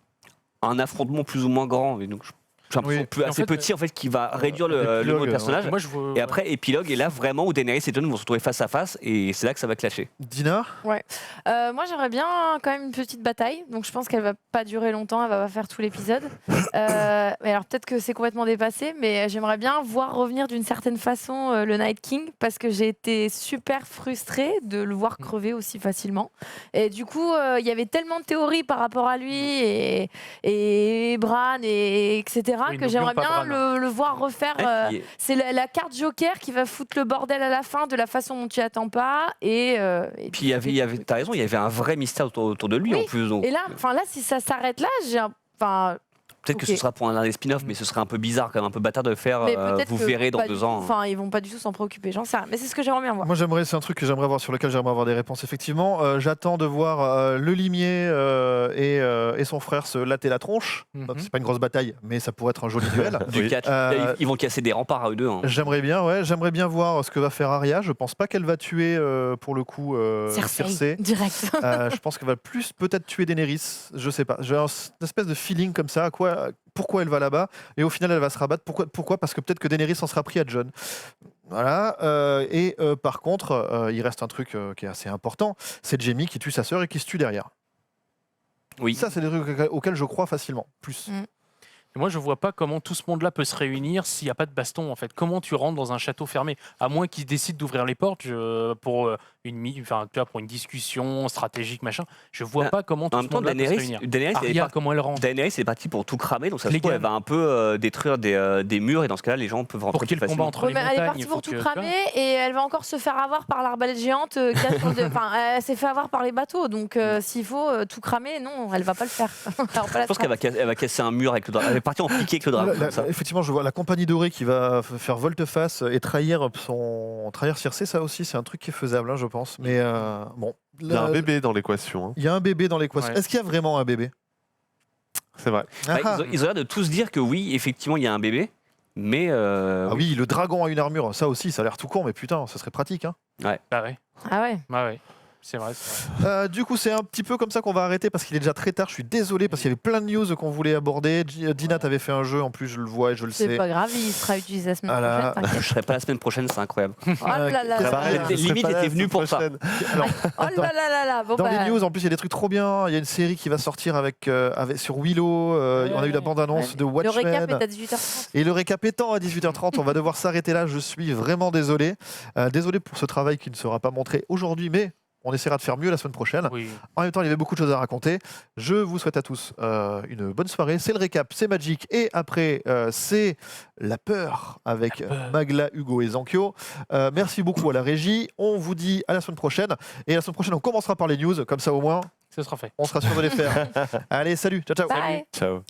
un affrontement plus ou moins grand. Et donc, j'ai l'impression assez petit en fait qui va réduire le nombre de personnages. Et après, épilogue, et là vraiment où Daenerys et Jon vont se retrouver face à face, et c'est là que ça va clasher. Dina. Ouais. Moi j'aimerais bien quand même une petite bataille, donc je pense qu'elle va pas durer longtemps, elle va pas faire tout l'épisode. Mais alors peut-être que c'est complètement dépassé, mais j'aimerais bien voir revenir d'une certaine façon le Night King, parce que j'ai été super frustrée de le voir crever aussi facilement. Et du coup, il y avait tellement de théories par rapport à lui et Bran et etc. Que j'aimerais bien le voir refaire. C'est la carte Joker qui va foutre le bordel à la fin de la façon dont tu attends pas. Et puis t'as raison, il y avait un vrai mystère autour de lui en plus. Donc. Et là, si ça s'arrête là, peut-être que ce sera pour un dernier spin-off, mais ce serait un peu bizarre, quand même, un peu bâtard de faire. Vous verrez dans 2 ans. Enfin, ils vont pas du tout s'en préoccuper, j'en sais rien. Mais c'est ce que j'aimerais bien voir. Moi, c'est un truc que j'aimerais voir, sur lequel j'aimerais avoir des réponses. Effectivement, j'attends de voir le limier et son frère se latter la tronche. C'est pas une grosse bataille, mais ça pourrait être un joli duel. Du catch. Ils vont casser des remparts à eux deux. Hein. J'aimerais bien voir ce que va faire Arya. Je pense pas qu'elle va tuer pour le coup Cersei. Direct. Je pense qu'elle va plus peut-être tuer Daenerys. Je sais pas. J'ai une espèce de feeling comme ça. Pourquoi elle va là-bas et au final elle va se rabattre. Pourquoi Parce que peut-être que Daenerys en sera pris à Jon. Voilà. Par contre, il reste un truc qui est assez important. C'est Jaime qui tue sa sœur et qui se tue derrière. Oui. Ça, c'est des trucs auxquels je crois facilement. Plus. Et moi, je vois pas comment tout ce monde-là peut se réunir s'il n'y a pas de baston, en fait. Comment tu rentres dans un château fermé? À moins qu'ils décident d'ouvrir les portes pour une discussion stratégique, machin. Je vois pas comment tout ce monde-là peut se réunir. Daenerys, comment elle rentre? Daenerys, c'est parti pour tout cramer, donc ça se trouve, elle va un peu détruire des murs, et dans ce cas-là, les gens peuvent rentrer plus facilement. Entre les montagnes, elle est partie pour tout cramer, et elle va encore se faire avoir par l'arbalète géante. Elle s'est fait avoir par les bateaux, donc s'il faut tout cramer, non, elle va pas le faire. Je pense qu'elle va casser un mur avec le dragon. Elle est partie en piqué avec le dragon. Effectivement, je vois la compagnie dorée qui va faire volte-face et trahir Cersei. Ça aussi, c'est un truc qui est faisable, je pense. Mais bon. Il y a un bébé dans l'équation. Il y a un bébé dans l'équation. Ouais. Est-ce qu'il y a vraiment un bébé? C'est vrai. Ils ont l'air de tous dire que oui, effectivement, il y a un bébé. Mais oui, le dragon a une armure. Ça aussi, ça a l'air tout con, mais putain, ça serait pratique. Hein. Ouais. Ah ouais. Ah ouais. Ah ouais. C'est vrai. Du coup, c'est un petit peu comme ça qu'on va arrêter parce qu'il est déjà très tard. Je suis désolé parce qu'il y avait plein de news qu'on voulait aborder. Dina t'avait fait un jeu, en plus je le vois et je le sais. C'est pas grave, il sera utilisé la semaine prochaine. Je serai pas la semaine prochaine, c'est incroyable. Oh là là. Limite, était venu pour ça. Alors, oh là là là. Bon, dans les news, en plus, il y a des trucs trop bien. Il y a une série qui va sortir sur Willow. On a eu la bande-annonce de Watchmen. Le récap est à 18h30. Et le récap étant à 18h30, on va devoir s'arrêter là. Je suis vraiment désolé. Désolé pour ce travail qui ne sera pas montré aujourd'hui, mais on essaiera de faire mieux la semaine prochaine. Oui. En même temps, il y avait beaucoup de choses à raconter. Je vous souhaite à tous une bonne soirée. C'est le récap, c'est Magic. Et après, c'est La Peur avec Magla, Hugo et Zankyo. Merci beaucoup à la régie. On vous dit à la semaine prochaine. Et la semaine prochaine, on commencera par les news. Comme ça, au moins, Ce sera fait. on sera sûr de les faire. Allez, salut. Ciao, ciao. Bye. Ciao.